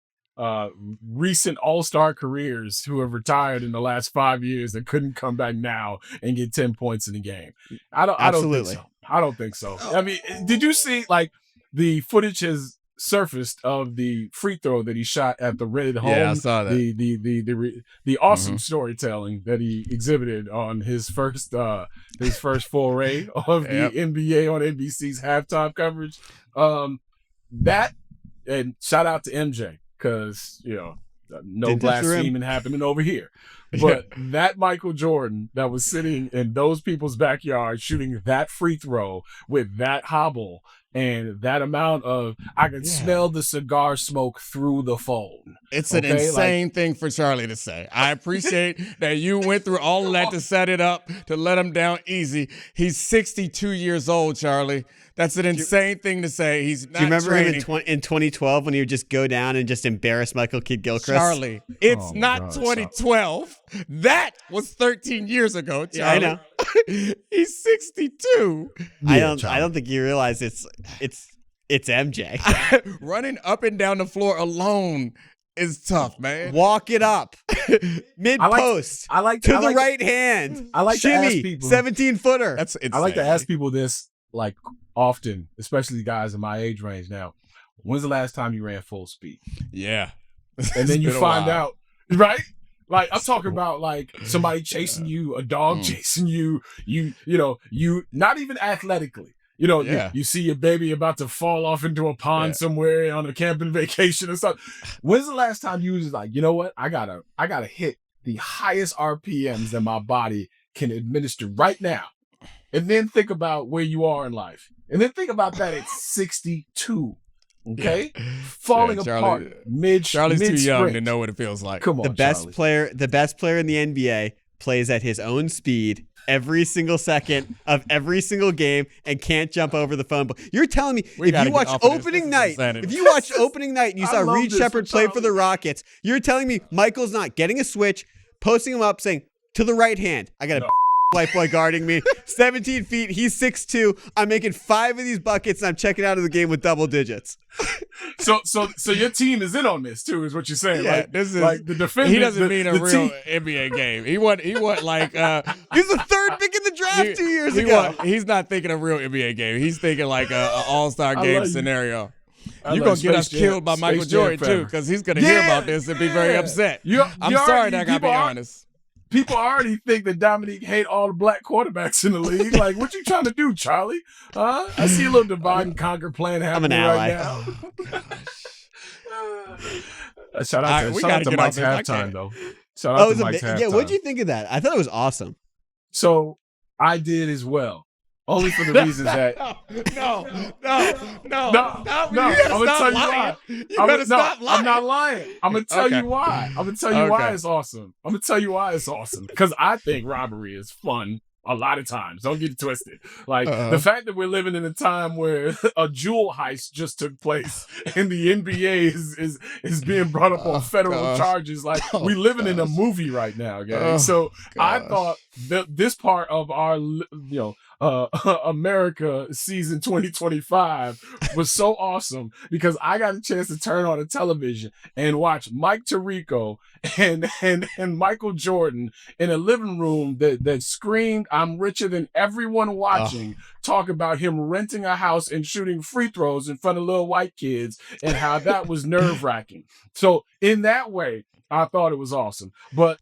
recent all-star careers who have retired in the last 5 years that couldn't come back now and get 10 points in the game. I don't think so. I mean, did you see like the footage has surfaced of the free throw that he shot at the Reddit home? Yeah, I saw that. The awesome storytelling that he exhibited on his first foray of the NBA on NBC's halftime coverage. That, and shout out to MJ, because no blaspheming happening over here. But that Michael Jordan that was sitting in those people's backyard shooting that free throw with that hobble and that amount of, I could smell the cigar smoke through the phone. It's an insane thing for Charlie to say. I appreciate that you went through all of that to set it up, to let him down easy. He's 62 years old, Charlie. That's an insane thing to say. He's not. Do you remember training. him in 2012 when he would just go down and just embarrass Michael Kidd-Gilchrist? Charlie, it's not 2012. That was 13 years ago, Charlie. Yeah, I know. He's 62. I don't think you realize it's MJ. Running up and down the floor alone is tough, man. Walk it up. Mid-post. I like to the right hand. I like shimmy, to ask people. 17-footer. That's insane. I like to ask people this like often, especially guys in my age range now. When's the last time you ran full speed? Yeah. And then you find out, right? Like, I'm talking about like somebody chasing you, a dog chasing you, you know, you not even athletically. You know, you see your baby about to fall off into a pond somewhere on a camping vacation or something. When's the last time you was like, you know what? I gotta hit the highest RPMs that my body can administer right now. And then think about where you are in life. And then think about that at 62. Okay? Falling apart Charlie's too young sprint. to know what it feels like. Come on, the best player in the NBA plays at his own speed every single second of every single game and can't jump over the phone. You're telling me if you watch opening night and you saw Reed Shepherd play for the Rockets, you're telling me Michael's not getting a switch, posting him up, saying to the right hand, I got a life boy guarding me, 17 feet, he's 6'2", I'm making 5 of these buckets and I'm checking out of the game with double digits. So your team is in on this too, is what you're saying. Yeah, like, this is like the defendant. He doesn't mean a real NBA game. He want like he's the third pick in the draft 2 years ago. He's not thinking a real NBA game. He's thinking like a all-star game scenario. You're going to get us killed by Michael Jordan too, because he's going to hear about this and be very upset. I'm sorry that I got to be honest. People already think that Domonique hate all the black quarterbacks in the league. Like, what you trying to do, Charlie? I see a little divide and conquer plan happening right now. Shout out to Mike's halftime, though. Shout out to Mike's halftime. Yeah, what'd you think of that? I thought it was awesome. So I did as well. Only for the reasons that No. I'm gonna tell you why. You better stop lying. I'm not lying. I'm gonna tell you why. I'm gonna tell you why it's awesome. I'm gonna tell you why it's awesome. Because I think robbery is fun a lot of times. Don't get it twisted. Like the fact that we're living in a time where a jewel heist just took place and the NBA is being brought up on federal charges. Like we living in a movie right now, guys. So I thought that this part of our America season 2025 was so awesome because I got a chance to turn on the television and watch Mike Tirico and Michael Jordan in a living room that screamed, "I'm richer than everyone watching," talk about him renting a house and shooting free throws in front of little white kids and how that was nerve-wracking. So in that way, I thought it was awesome. But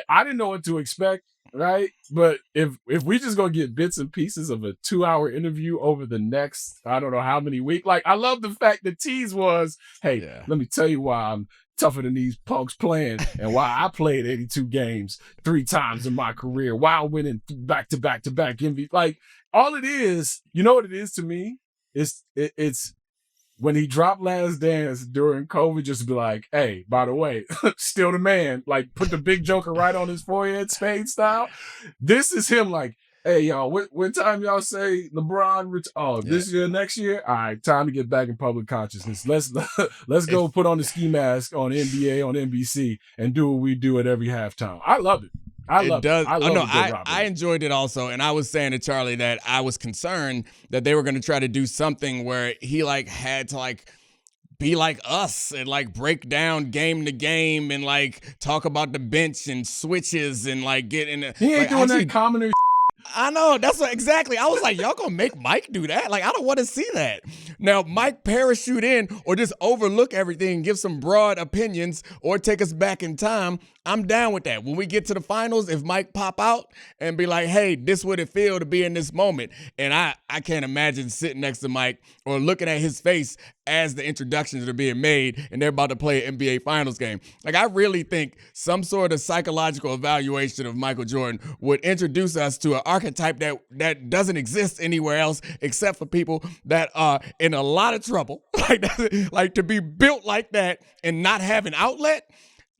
I didn't know what to expect. Right, but if we just gonna get bits and pieces of a 2-hour interview over the next I don't know how many weeks, like I love the fact the tease was, hey, let me tell you why I'm tougher than these punks playing and why I played 82 games 3 times in my career while winning back to back MVP. Like all it is, you know what it is to me? It's when he dropped Last Dance during COVID, just be like, hey, by the way, still the man. Like, put the big joker right on his forehead, Spade style. This is him like, hey, y'all, when time y'all say LeBron, this year, next year? All right, time to get back in public consciousness. Let's go put on the ski mask on NBA, on NBC, and do what we do at every halftime. I love it. I enjoyed it also, and I was saying to Charlie that I was concerned that they were going to try to do something where he like had to like be like us and like break down game to game and like talk about the bench and switches and like get in. He ain't doing that commoner. I know. That's what, exactly. I was like, y'all gonna make Mike do that? Like, I don't want to see that. Now, Mike parachute in or just overlook everything, give some broad opinions or take us back in time. I'm down with that. When we get to the finals, if Mike pop out and be like, hey, this would it feel to be in this moment. And I can't imagine sitting next to Mike or looking at his face as the introductions are being made and they're about to play an NBA Finals game. Like, I really think some sort of psychological evaluation of Michael Jordan would introduce us to an archetype that doesn't exist anywhere else except for people that are in a lot of trouble. Like to be built like that and not have an outlet.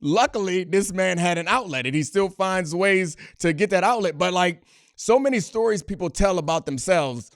Luckily, this man had an outlet and he still finds ways to get that outlet. But like so many stories people tell about themselves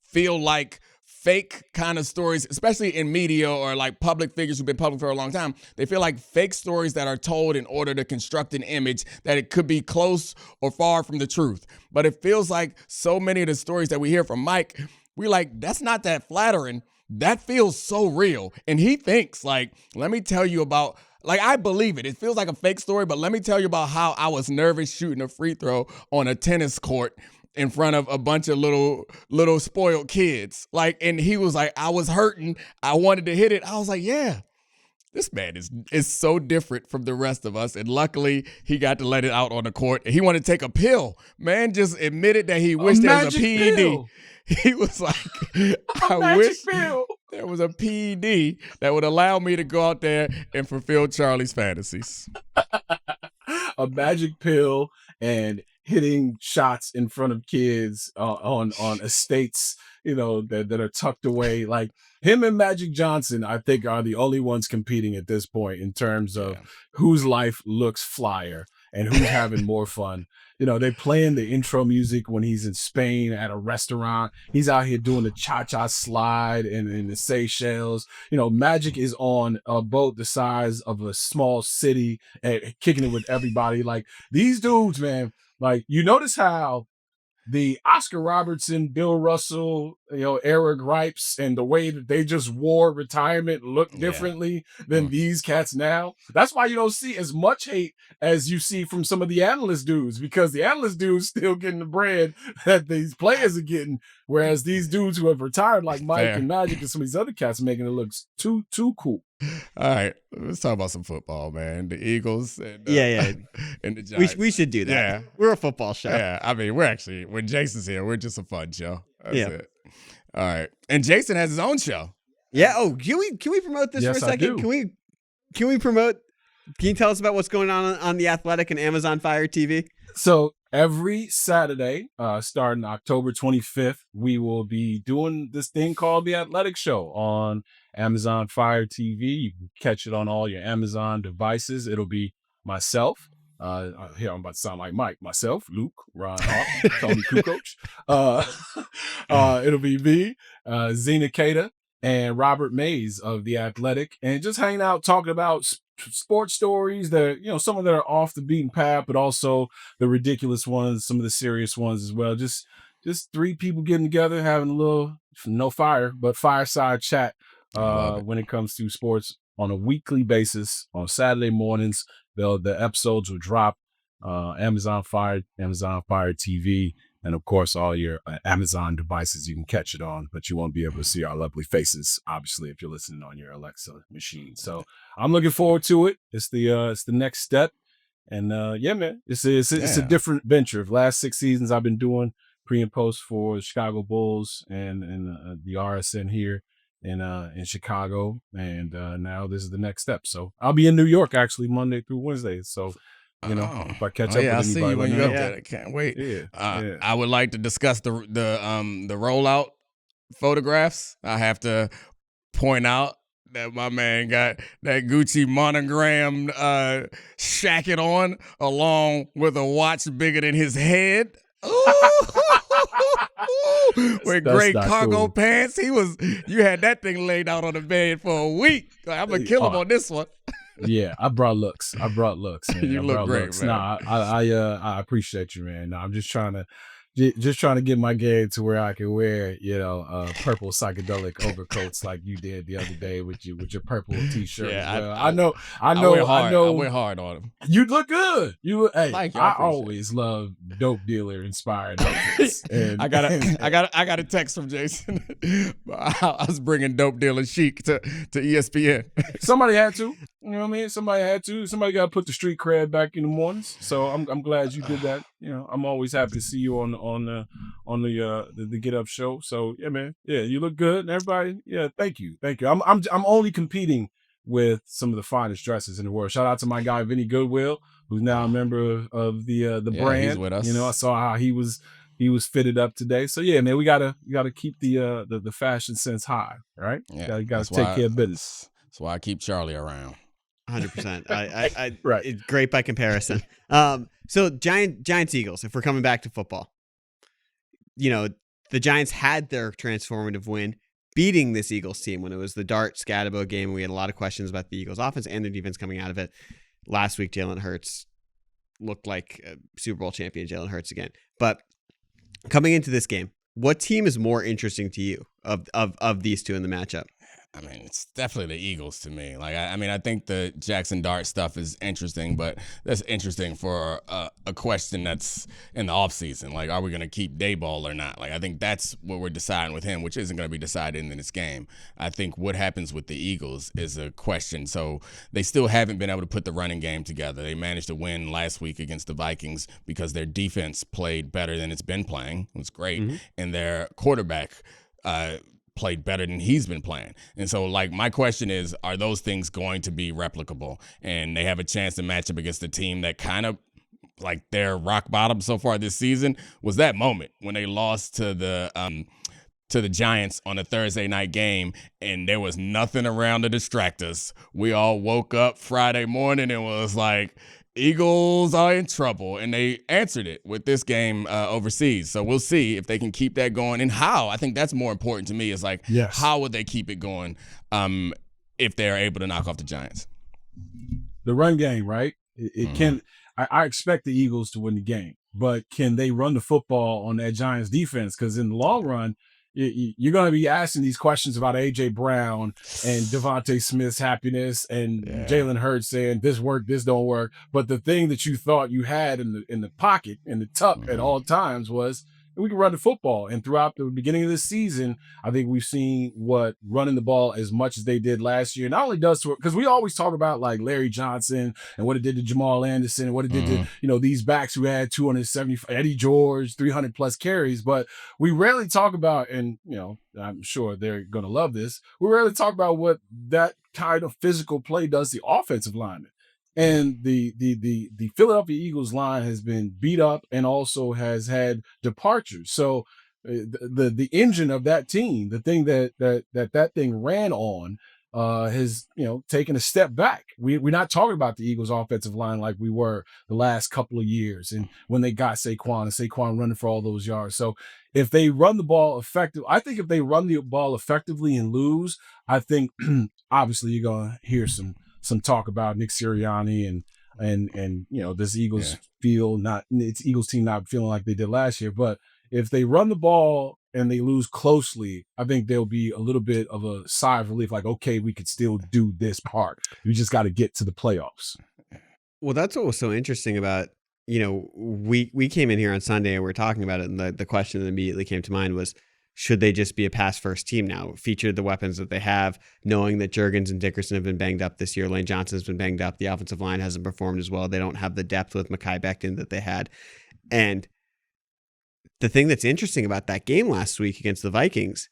feel like fake kind of stories, especially in media or like public figures who've been public for a long time. They feel like fake stories that are told in order to construct an image that it could be close or far from the truth. But it feels like so many of the stories that we hear from Mike, we're like, that's not that flattering. That feels so real. And he thinks like, let me tell you about, like, I believe it. It feels like a fake story, but let me tell you about how I was nervous shooting a free throw on a tennis court in front of a bunch of little spoiled kids. Like, and he was like, I was hurting. I wanted to hit it. I was like, yeah, this man is so different from the rest of us. And luckily, he got to let it out on the court. He wanted to take a pill. Man just admitted that he wished there was a PED. Pill. He was like, I wish there was a PED that would allow me to go out there and fulfill Charlie's fantasies. A magic pill and hitting shots in front of kids on estates, that are tucked away. Like him and Magic Johnson, I think, are the only ones competing at this point in terms of whose life looks flyer and who's having more fun. They playing the intro music when he's in Spain at a restaurant. He's out here doing the cha-cha slide in the Seychelles. Magic is on a boat the size of a small city and kicking it with everybody. Like these dudes, man, like you notice how the Oscar Robertson, Bill Russell, Eric Ripes, and the way that they just wore retirement look differently than these cats now. That's why you don't see as much hate as you see from some of the analyst dudes, because the analyst dudes still getting the bread that these players are getting, whereas these dudes who have retired like Mike and Magic and some of these other cats are making it look too cool. All right, let's talk about some football, man. The Eagles and and the Giants. We should do that. Yeah, we're a football show. Yeah, I mean, when Jason's here, we're just a fun show. That's it. All right, and Jason has his own show. Yeah. Oh, can we promote this for a second? Can we promote? Can you tell us about what's going on The Athletic and Amazon Fire TV? So every Saturday, starting October 25th, we will be doing this thing called The Athletic Show on Amazon Fire TV. You can catch it on all your Amazon devices. It'll be myself. Here I'm about to sound like Mike. Myself, Luke, Ron Hawk, Tony Kukoc. It'll be me, Zena Kata, and Robert Mays of The Athletic, and just hanging out talking about sports stories that, some of them are off the beaten path, but also the ridiculous ones, some of the serious ones as well. Just three people getting together, having a little, no fire, but fireside chat when it comes to sports on a weekly basis. On Saturday mornings, the episodes will drop Amazon Fire TV, and of course all your Amazon devices you can catch it on, but you won't be able to see our lovely faces, obviously, if you're listening on your Alexa machine. So I'm looking forward to it. It's the next step, and man, it's a different venture. The last 6 seasons I've been doing pre and post for the Chicago Bulls and the RSN here in Chicago, and now this is the next step. So I'll be in New York actually Monday through Wednesday. So if I catch up with anybody, I see you when you're up there. I can't wait. I would like to discuss the rollout photographs. I have to point out that my man got that Gucci monogram shacket on, along with a watch bigger than his head. With great cargo pants. You had that thing laid out on the bed for a week. I'm gonna kill him on this one. Yeah, I brought looks. Man. You look great, man. Nah, I appreciate you, man. I'm just trying to get my game to where I can wear, purple psychedelic overcoats like you did the other day with your purple t-shirt. Yeah, as well. I went hard on him. You look good. I always love dope dealer inspired outfits. I got a text from Jason. I was bringing dope dealer chic to ESPN. Somebody had to. You know what I mean? Somebody had to. Somebody got to put the street cred back in the mornings. So I'm glad you did that. You know, I'm always happy to see you on the Get Up show. So yeah, man. Yeah, you look good. And everybody, yeah, thank you. I'm only competing with some of the finest dresses in the world. Shout out to my guy Vinny Goodwill, who's now a member of the brand. He's with us. You know, I saw how he was fitted up today. So yeah, man, we gotta keep the fashion sense high, right? Yeah, gotta take care of business. That's why I keep Charlie around. 100%. I right. It's great by comparison. So Giants Eagles, if we're coming back to football, you know, the Giants had their transformative win beating this Eagles team when it was the Dart Scatterbo game. We had a lot of questions about the Eagles offense and their defense coming out of it. Last week, Jalen Hurts looked like a Super Bowl champion Jalen Hurts again. But coming into this game, what team is more interesting to you of these two in the matchup? I mean, it's definitely the Eagles to me. Like, I think the Jackson Dart stuff is interesting, but that's interesting for a question that's in the offseason. Like, are we going to keep Dayball or not? Like, I think that's what we're deciding with him, which isn't going to be decided in this game. I think what happens with the Eagles is a question. So they still haven't been able to put the running game together. They managed to win last week against the Vikings because their defense played better than it's been playing. It was great. Mm-hmm. And their quarterback played better than he's been playing. And so, like, my question is, are those things going to be replicable? And they have a chance to match up against a team that kind of, like, their rock bottom so far this season was that moment when they lost to the Giants on a Thursday night game, and there was nothing around to distract us. We all woke up Friday morning and was like, Eagles are in trouble, and they answered it with this game overseas. So we'll see if they can keep that going and how. I think that's more important to me is like, yes, how would they keep it going if they're able to knock off the Giants? The run game, right? It can. I expect the Eagles to win the game, but can they run the football on that Giants defense? Because in the long run, you're going to be asking these questions about A.J. Brown and Devontae Smith's happiness and Jalen Hurts saying this work, this don't work. But the thing that you thought you had in the pocket, in the tuck at all times was we can run the football. And throughout the beginning of the season, I think we've seen what running the ball as much as they did last year not only does to it, because we always talk about like Larry Johnson and what it did to Jamal Anderson and what it did to, you know, these backs who had 270, Eddie George, 300 plus carries. But we rarely talk about, and, you know, I'm sure they're going to love this, we rarely talk about what that kind of physical play does to the offensive lineman. And the Philadelphia Eagles line has been beat up and also has had departures. So the engine of that team, the thing that thing ran on, has, you know, taken a step back. We're not talking about the Eagles offensive line like we were the last couple of years, and when they got Saquon running for all those yards. So if they run the ball effective, I think if they run the ball effectively and lose, I think obviously you're gonna hear some talk about Nick Sirianni and you know, this Eagles Eagles team not feeling like they did last year. But if they run the ball and they lose closely, I think there'll be a little bit of a sigh of relief, like, okay, we could still do this part. We just got to get to the playoffs. Well, that's what was so interesting about, you know, we came in here on Sunday and we were talking about it, and the question that immediately came to mind was, should they just be a pass-first team now? Feature the weapons that they have, knowing that Juergens and Dickerson have been banged up this year. Lane Johnson's been banged up. The offensive line hasn't performed as well. They don't have the depth with Mekhi Becton that they had. And the thing that's interesting about that game last week against the Vikings,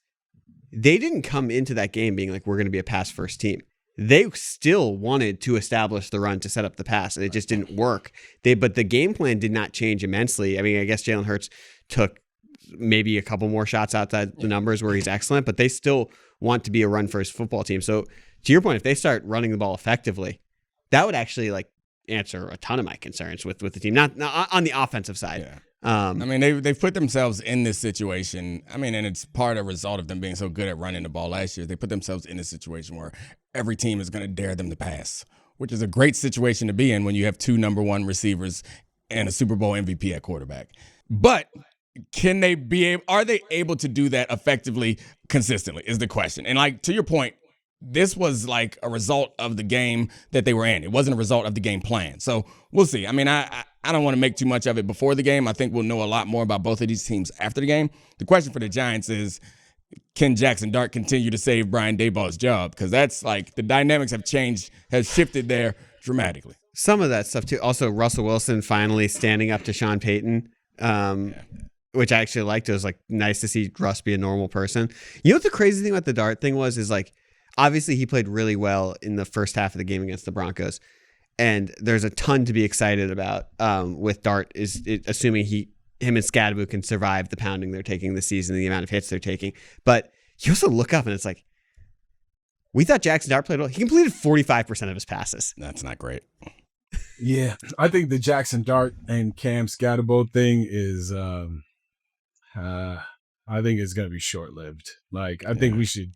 they didn't come into that game being like, we're going to be a pass-first team. They still wanted to establish the run to set up the pass, and it just didn't work. But the game plan did not change immensely. I mean, I guess Jalen Hurts took maybe a couple more shots outside the numbers where he's excellent, but they still want to be a run-first football team. So to your point, if they start running the ball effectively, that would actually like answer a ton of my concerns with the team, not on the offensive side. Yeah. I mean, they've put themselves in this situation. I mean, and it's part of a result of them being so good at running the ball last year. They put themselves in a situation where every team is going to dare them to pass, which is a great situation to be in when you have two number one receivers and a Super Bowl MVP at quarterback. But are they able to do that effectively, consistently is the question. And like, to your point, this was like a result of the game that they were in. It wasn't a result of the game plan. So we'll see. I mean, I don't want to make too much of it before the game. I think we'll know a lot more about both of these teams after the game. The question for the Giants is, can Jackson Dart continue to save Brian Daboll's job? Because that's like the dynamics have changed, has shifted there dramatically. Some of that stuff too. Also, Russell Wilson finally standing up to Sean Payton, which I actually liked. It was like nice to see Russ be a normal person. You know what the crazy thing about the Dart thing was is like, obviously he played really well in the first half of the game against the Broncos, and there's a ton to be excited about with Dart. Assuming him and Scadaboo can survive the pounding they're taking this season, the amount of hits they're taking. But you also look up and it's like, we thought Jackson Dart played well. He completed 45% of his passes. That's not great. Yeah, I think the Jackson Dart and Cam Scadaboo thing is, I think it's going to be short-lived. Like, I think we should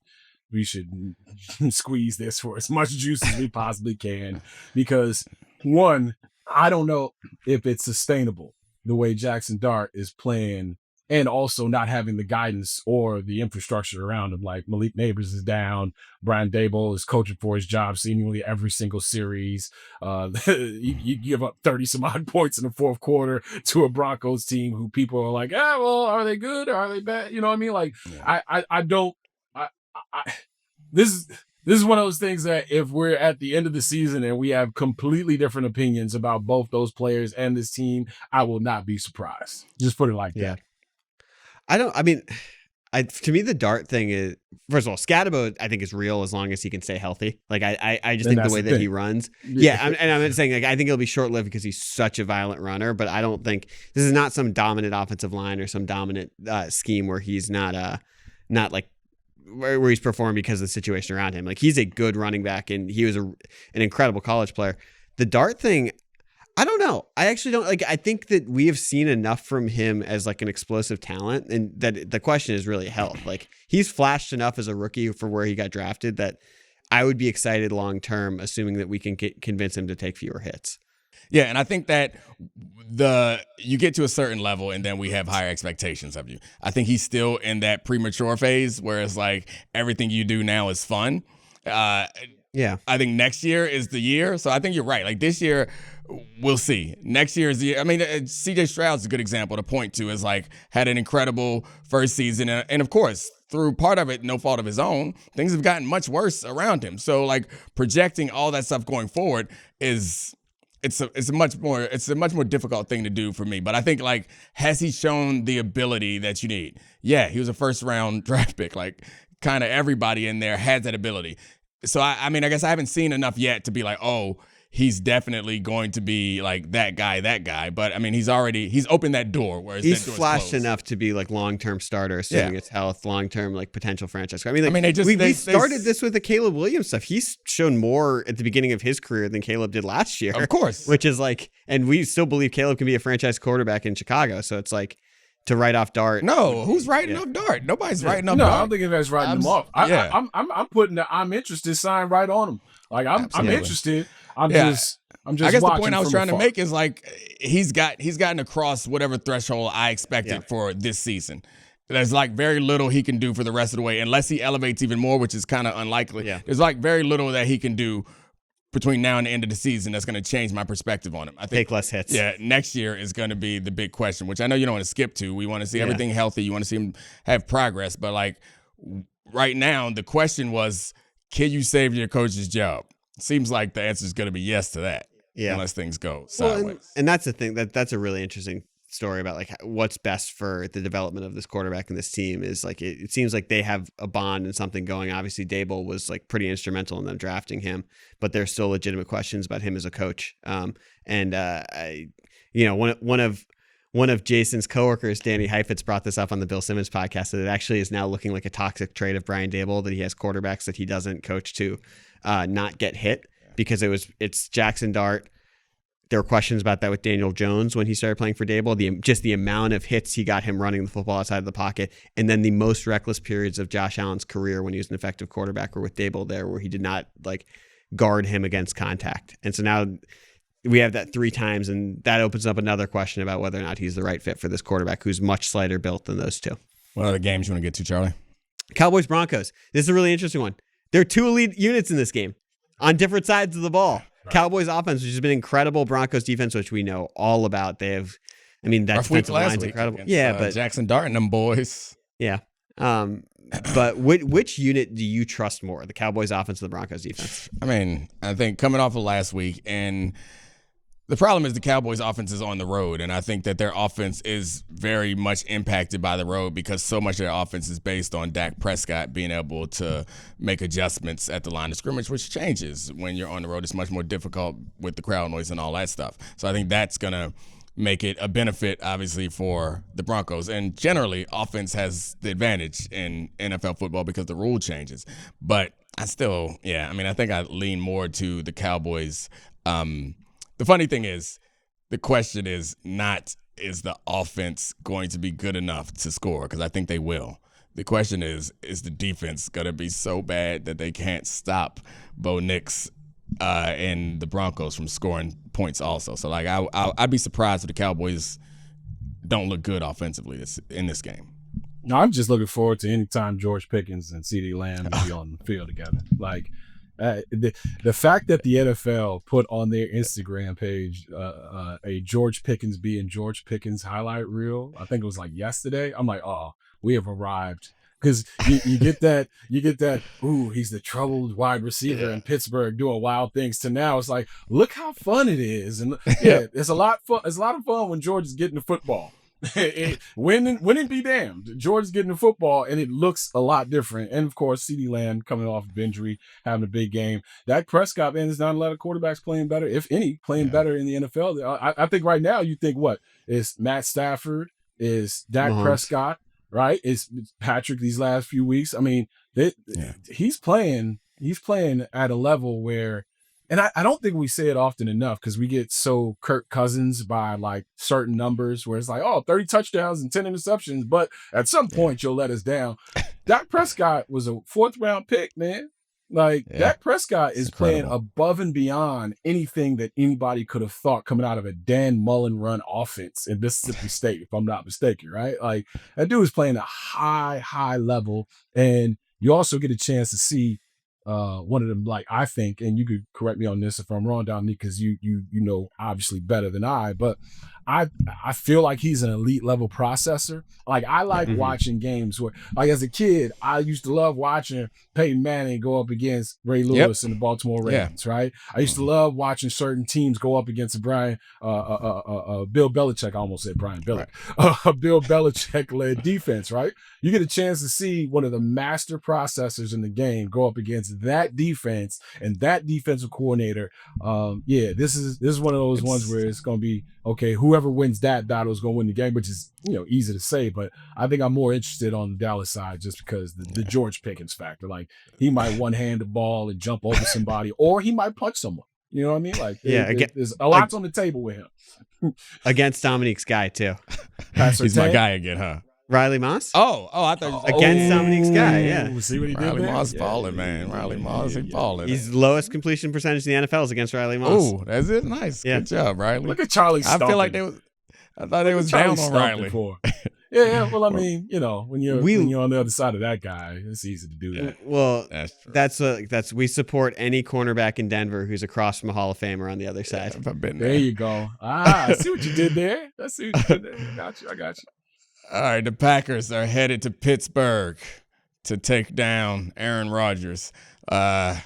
squeeze this for as much juice as we possibly can, because one, I don't know if it's sustainable the way Jackson Dart is playing, and also not having the guidance or the infrastructure around him. Like, Malik Neighbors is down. Brian Daboll is coaching for his job seemingly every single series. You give up 30 some odd points in the fourth quarter to a Broncos team who people are like, well, are they good or are they bad? You know what I mean? Like, this is one of those things that if we're at the end of the season and we have completely different opinions about both those players and this team, I will not be surprised. Just put it like that. To me, the Dart thing is, first of all, Scadaboo, I think, is real as long as he can stay healthy. Like, I just think the way that he runs. Yeah. I'm saying, like, I think it'll be short-lived because he's such a violent runner, but I don't think this is not some dominant offensive line or some dominant scheme where he's not like where he's performed because of the situation around him. Like, he's a good running back and he was an incredible college player. The Dart thing, I don't know. I actually don't like. I think that we have seen enough from him as like an explosive talent, and that the question is really health. Like, he's flashed enough as a rookie for where he got drafted that I would be excited long term, assuming that we can convince him to take fewer hits. Yeah, and I think that you get to a certain level and then we have higher expectations of you. I think he's still in that premature phase where it's like everything you do now is fun. Yeah. I think next year is the year. So I think you're right. Like, this year, we'll see. Next year is the year. I mean, CJ Stroud's a good example to point to, is like had an incredible first season. And of course, through part of it, no fault of his own, things have gotten much worse around him. So like projecting all that stuff going forward it's a much more difficult thing to do for me. But I think, like, has he shown the ability that you need? Yeah, he was a first round draft pick. Like, kind of everybody in there has that ability. So I mean, I guess I haven't seen enough yet to be like, oh, he's definitely going to be like that guy. But I mean, he's opened that door. Whereas he's that door's flashed closed. enough to be like long-term starter, assuming it's health, long-term like potential franchise. I mean, they we started this with the Caleb Williams stuff. He's shown more at the beginning of his career than Caleb did last year. Of course. Which is like, and we still believe Caleb can be a franchise quarterback in Chicago. So it's like, to write off Dart. No, who's writing off Dart? Nobody's writing off Dart. I don't think anybody's writing him off. I'm putting the I'm interested sign right on him. Like, I'm interested. I'm just I guess the point I was trying to make is like he's gotten across whatever threshold I expected for this season. There's like very little he can do for the rest of the way, unless he elevates even more, which is kind of unlikely. Yeah. There's like very little that he can do between now and the end of the season that's going to change my perspective on him. I think take less hits. Yeah, next year is going to be the big question, which I know you don't want to skip to. We want to see everything healthy. You want to see him have progress. But like right now, the question was, can you save your coach's job? Seems like the answer is going to be yes to that. Yeah. Unless things go sideways. Well, and that's the thing. That's a really interesting story about like what's best for the development of this quarterback and this team is like it seems like they have a bond and something going. Obviously, Daboll was like pretty instrumental in them drafting him, but there's still legitimate questions about him as a coach. One of Jason's coworkers, Danny Heifetz, brought this up on the Bill Simmons podcast that it actually is now looking like a toxic trait of Brian Daboll that he has quarterbacks that he doesn't coach to not get hit because it's Jackson Dart. There were questions about that with Daniel Jones when he started playing for Daboll. The amount of hits he got him running the football outside of the pocket, and then the most reckless periods of Josh Allen's career when he was an effective quarterback were with Daboll there, where he did not like guard him against contact. And so now we have that 3 times, and that opens up another question about whether or not he's the right fit for this quarterback who's much slighter built than those two. What other games you want to get to, Charlie? Cowboys Broncos. This is a really interesting one. There are 2 elite units in this game on different sides of the ball. Right. Cowboys offense, which has been incredible. Broncos defense, which we know all about. That defensive line's incredible. Against, but Jackson Dart and them boys. Yeah. But which unit do you trust more, the Cowboys offense or the Broncos defense? I mean, I think coming off of last week, and the problem is the Cowboys offense is on the road, and I think that their offense is very much impacted by the road because so much of their offense is based on Dak Prescott being able to make adjustments at the line of scrimmage, which changes when you're on the road. It's much more difficult with the crowd noise and all that stuff. So I think that's going to make it a benefit, obviously, for the Broncos. And generally, offense has the advantage in NFL football because the rule changes. But I still, I think I lean more to the Cowboys. The funny thing is, the question is not, is the offense going to be good enough to score? Because I think they will. The question is the defense going to be so bad that they can't stop Bo Nix and the Broncos from scoring points also? So, like, I'd be surprised if the Cowboys don't look good offensively in this game. No, I'm just looking forward to any time George Pickens and CeeDee Lamb be on the field together. Like, the fact that the NFL put on their Instagram page a George Pickens being George Pickens highlight reel, I think it was like yesterday. I'm like, oh, we have arrived. Because you get that, ooh, he's the troubled wide receiver in Pittsburgh doing wild things, to now it's like, look how fun it is. And it's a lot of fun when George is getting the football. Win and be damned. George is getting the football, and it looks a lot different. And of course, CeeDee Lamb coming off of injury, having a big game. Dak Prescott, man, there's not a lot of quarterbacks playing better, if any, better in the NFL. I think right now you think what is Matt Stafford, is Dak Prescott, right? It's Patrick these last few weeks. I mean, he's playing at a level where, and I don't think we say it often enough because we get so Kirk Cousins by like certain numbers where it's like, oh, 30 touchdowns and 10 interceptions, but at some point you'll let us down. Dak Prescott was a 4th round pick, man. Like, Dak Prescott is playing above and beyond anything that anybody could have thought coming out of a Dan Mullen run offense in Mississippi State, if I'm not mistaken, right? Like, that dude is playing a high level, and you also get a chance to see one of them, like, I think, and you could correct me on this if I'm wrong, Dominique, because you know obviously better than I, but I feel like he's an elite level processor. Like, I like watching games where, like, as a kid, I used to love watching Peyton Manning go up against Ray Lewis and the Baltimore Ravens, right? I used to love watching certain teams go up against Bill Belichick. I almost said Brian Billick. Bill Belichick-led defense, right? You get a chance to see one of the master processors in the game go up against that defense and that defensive coordinator. This is one of those ones where it's going to be, okay, whoever wins that battle is going to win the game, which is, easy to say, but I think I'm more interested on the Dallas side just because the George Pickens factor. Like, he might one-hand the ball and jump over somebody, or he might punch someone. You know what I mean? Like, there's a lot on the table with him. Against Dominique's guy, too. He's my guy again, huh? Riley Moss? Oh, I thought against Dominique's guy, yeah. See what he did Riley there? Moss balling, man. Riley Moss, he balling. He's lowest completion percentage in the NFL is against Riley Moss. Oh, that's it. Nice. Yeah. Good job, Riley. Look at Charlie Stomping. I feel like I thought they was down on Riley. Yeah. Well, I mean, when you're on the other side of that guy, it's easy to do that. Well, that's we support any cornerback in Denver who's across from a Hall of Famer on the other side. I've been there. You go. I see what you did there. I got you. All right, the Packers are headed to Pittsburgh to take down Aaron Rodgers. I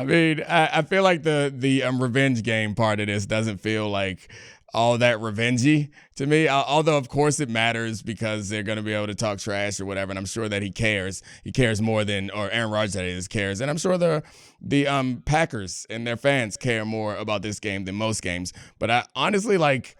mean, I feel like the revenge game part of this doesn't feel like all that revengey to me, although of course it matters because they're going to be able to talk trash or whatever, and I'm sure that he cares more than, or Aaron Rodgers cares, and I'm sure the Packers and their fans care more about this game than most games. But I honestly, like,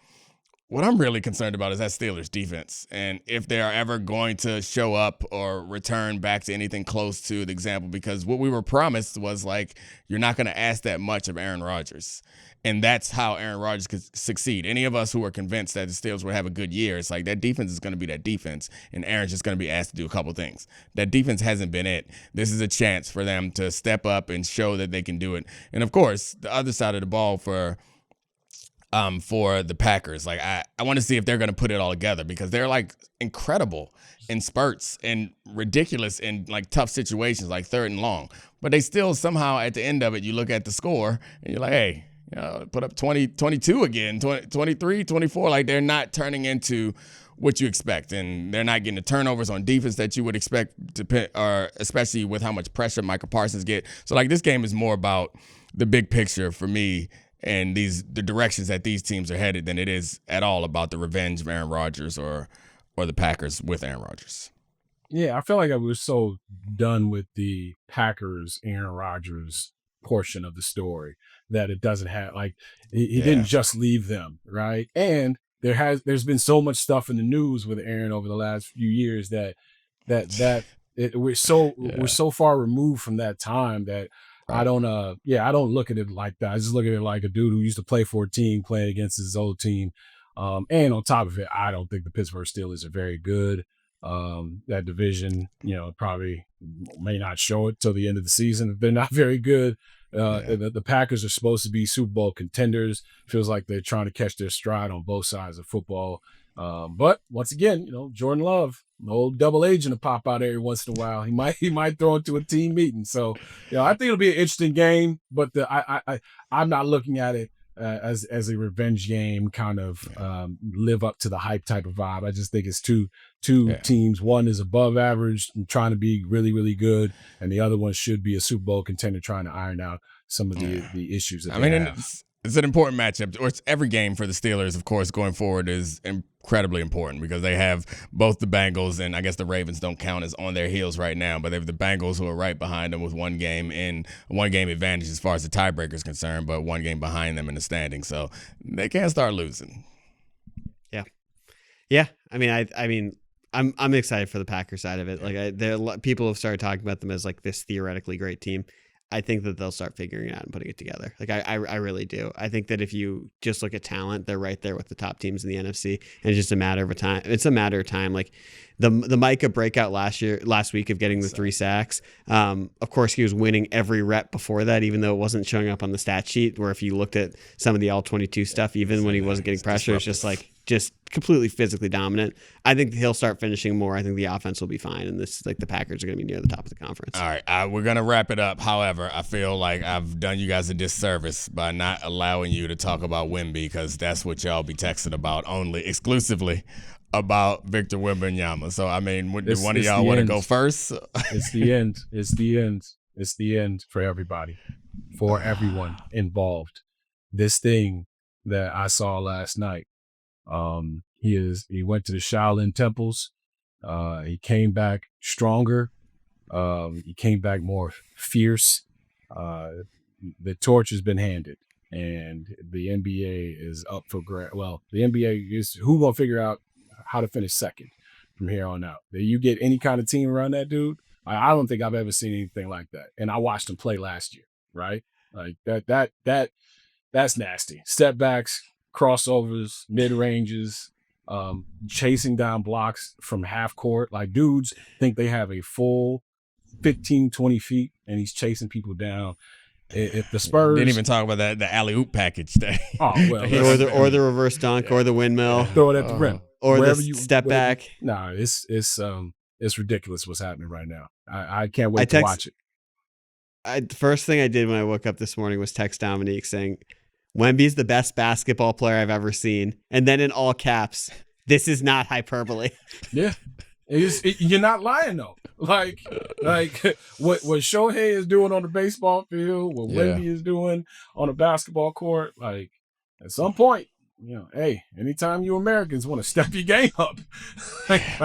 what I'm really concerned about is that Steelers defense, and if they are ever going to show up or return back to anything close to the example, because what we were promised was, like, you're not going to ask that much of Aaron Rodgers, and that's how Aaron Rodgers could succeed. Any of us who are convinced that the Steelers would have a good year, it's like that defense is going to be that defense, and Aaron's just going to be asked to do a couple things. That defense hasn't been it. This is a chance for them to step up and show that they can do it. And, of course, the other side of the ball for the Packers, like, I want to see if they're going to put it all together, because they're, like, incredible in spurts and ridiculous in, like, tough situations, like 3rd and long. But they still somehow, at the end of it, you look at the score and you're like, hey, put up 20, 22 again, 20, 23, 24. Like, they're not turning into what you expect, and they're not getting the turnovers on defense that you would expect, or especially with how much pressure Michael Parsons get. So like this game is more about the big picture for me and the directions that these teams are headed than it is at all about the revenge of Aaron Rodgers or the Packers with Aaron Rodgers. Yeah, I feel like I was so done with the Packers, Aaron Rodgers portion of the story that it doesn't have, like, he didn't just leave them, right? And there's been so much stuff in the news with Aaron over the last few years that we're so far removed from that time that I don't look at it like that. I just look at it like a dude who used to play for a team playing against his old team. And on top of it, I don't think the Pittsburgh Steelers are very good. That division, probably may not show it till the end of the season if they're not very good. The Packers are supposed to be Super Bowl contenders. Feels like they're trying to catch their stride on both sides of football. But once again, Jordan Love, an old double agent to pop out every once in a while. He might throw into a team meeting. So, I think it'll be an interesting game. But I'm not looking at it as a revenge game, kind of live up to the hype type of vibe. I just think it's two teams. One is above average and trying to be really, really good, and the other one should be a Super Bowl contender trying to iron out some of the issues that they have. It's an important matchup. Or it's every game for the Steelers, of course, going forward is incredibly important because they have both the Bengals, and I guess the Ravens don't count as on their heels right now, but they have the Bengals who are right behind them with one game advantage as far as the tiebreaker is concerned, but one game behind them in the standing. So they can't start losing. Yeah. I mean, I'm excited for the Packers side of it. Like people have started talking about them as like this theoretically great team. I think that they'll start figuring it out and putting it together. Like I really do. I think that if you just look at talent, they're right there with the top teams in the NFC, and it's just a matter of time. It's a matter of time. Like the Micah breakout last week of getting the 3 sacks. Of course, he was winning every rep before that, even though it wasn't showing up on the stat sheet. Where if you looked at some of the all-22 stuff, even when he wasn't getting pressure, it's just completely physically dominant. I think he'll start finishing more. I think the offense will be fine, and the Packers are going to be near the top of the conference. All right, we're going to wrap it up. However, I feel like I've done you guys a disservice by not allowing you to talk about Wemby, because that's what y'all be texting about exclusively about Victor Wembanyama. So, I mean, do one of y'all want to go first? It's the end. It's the end. It's the end for everybody, for everyone involved. This thing that I saw last night, he went to the Shaolin temples. He came back stronger. He came back more fierce. The torch has been handed, and the NBA is up for grabs. Well, the NBA is who gonna figure out how to finish second from here on out. You get any kind of team around that dude, I don't think I've ever seen anything like that. And I watched him play last year, right? Like that's nasty. Step backs, crossovers, mid ranges, chasing down blocks from half court. Like dudes think they have a full 15, 20 feet, and he's chasing people down. If the Spurs didn't even talk about that, the alley-oop package thing. Oh well, or the reverse dunk, or the windmill, throw it at the rim, or the step back. No, it's ridiculous what's happening right now. I can't wait to watch it. The first thing I did when I woke up this morning was text Domonique saying, Wemby's the best basketball player I've ever seen. And then in all caps, this is not hyperbole. Yeah. You're not lying though. Like what Shohei is doing on the baseball field, what Wemby is doing on a basketball court, like at some point, hey, anytime you Americans want to step your game up,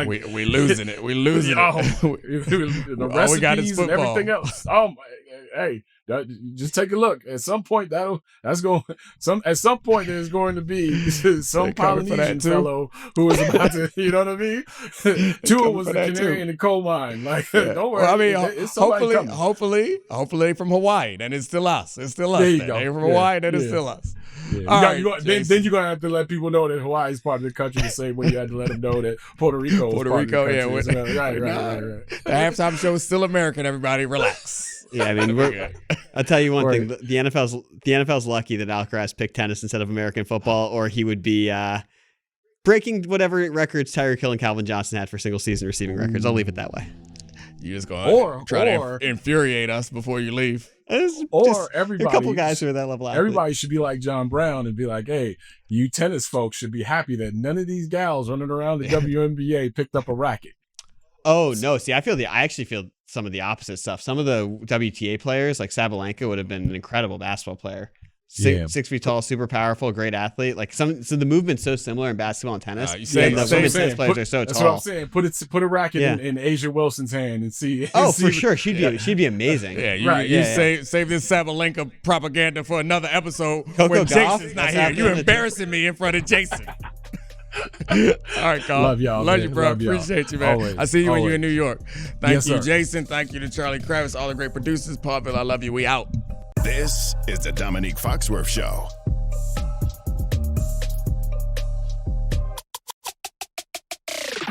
we losing it. We losing it. The recipes and everything else. Oh my, hey. Just take a look. At some point, there's going to be some Polynesian fellow who is about to, you know what I mean? Tua was a canary in the coal mine. Like, don't worry. Well, I mean, hopefully from Hawaii, then it's still us. It's still us. There you then. go. Hey, from Hawaii, then it's still us. Yeah. Then you're going to have to let people know that Hawaii is part of the country the same way you had to let them know that Puerto Rico is part of the country. Right. The halftime show is still American, everybody. Relax. Yeah, I mean, I'll tell you one thing: the NFL's lucky that Alcaraz picked tennis instead of American football, or he would be breaking whatever records Tyreek Hill and Calvin Johnson had for single season receiving records. I'll leave it that way. You just gonna try to infuriate us before you leave. Or everybody, a couple guys who are that level. Everybody should be like John Brown and be like, "Hey, you tennis folks should be happy that none of these gals running around the WNBA picked up a racket." Oh no! See, I actually feel some of the opposite stuff. Some of the WTA players, like Sabalenka, would have been an incredible basketball player. 6 feet tall, super powerful, great athlete. Like so the movement's so similar in basketball and tennis. You say the women's tennis players are so tall. That's what I'm saying. Put a racket in Asia Wilson's hand and see. For sure, she'd be amazing. Yeah, you save this Sabalenka propaganda for another episode when Jason's not here. You're embarrassing me in front of Jason. All right, Carl. Love y'all. Love man. you, bro. Love y'all. Appreciate you, man. Always. I see you when Always. you're in New York. Thank you, sir. Jason. Thank you to Charlie Kravitz, all the great producers. Paulville, I love you. We out. This is the Domonique Foxworth Show.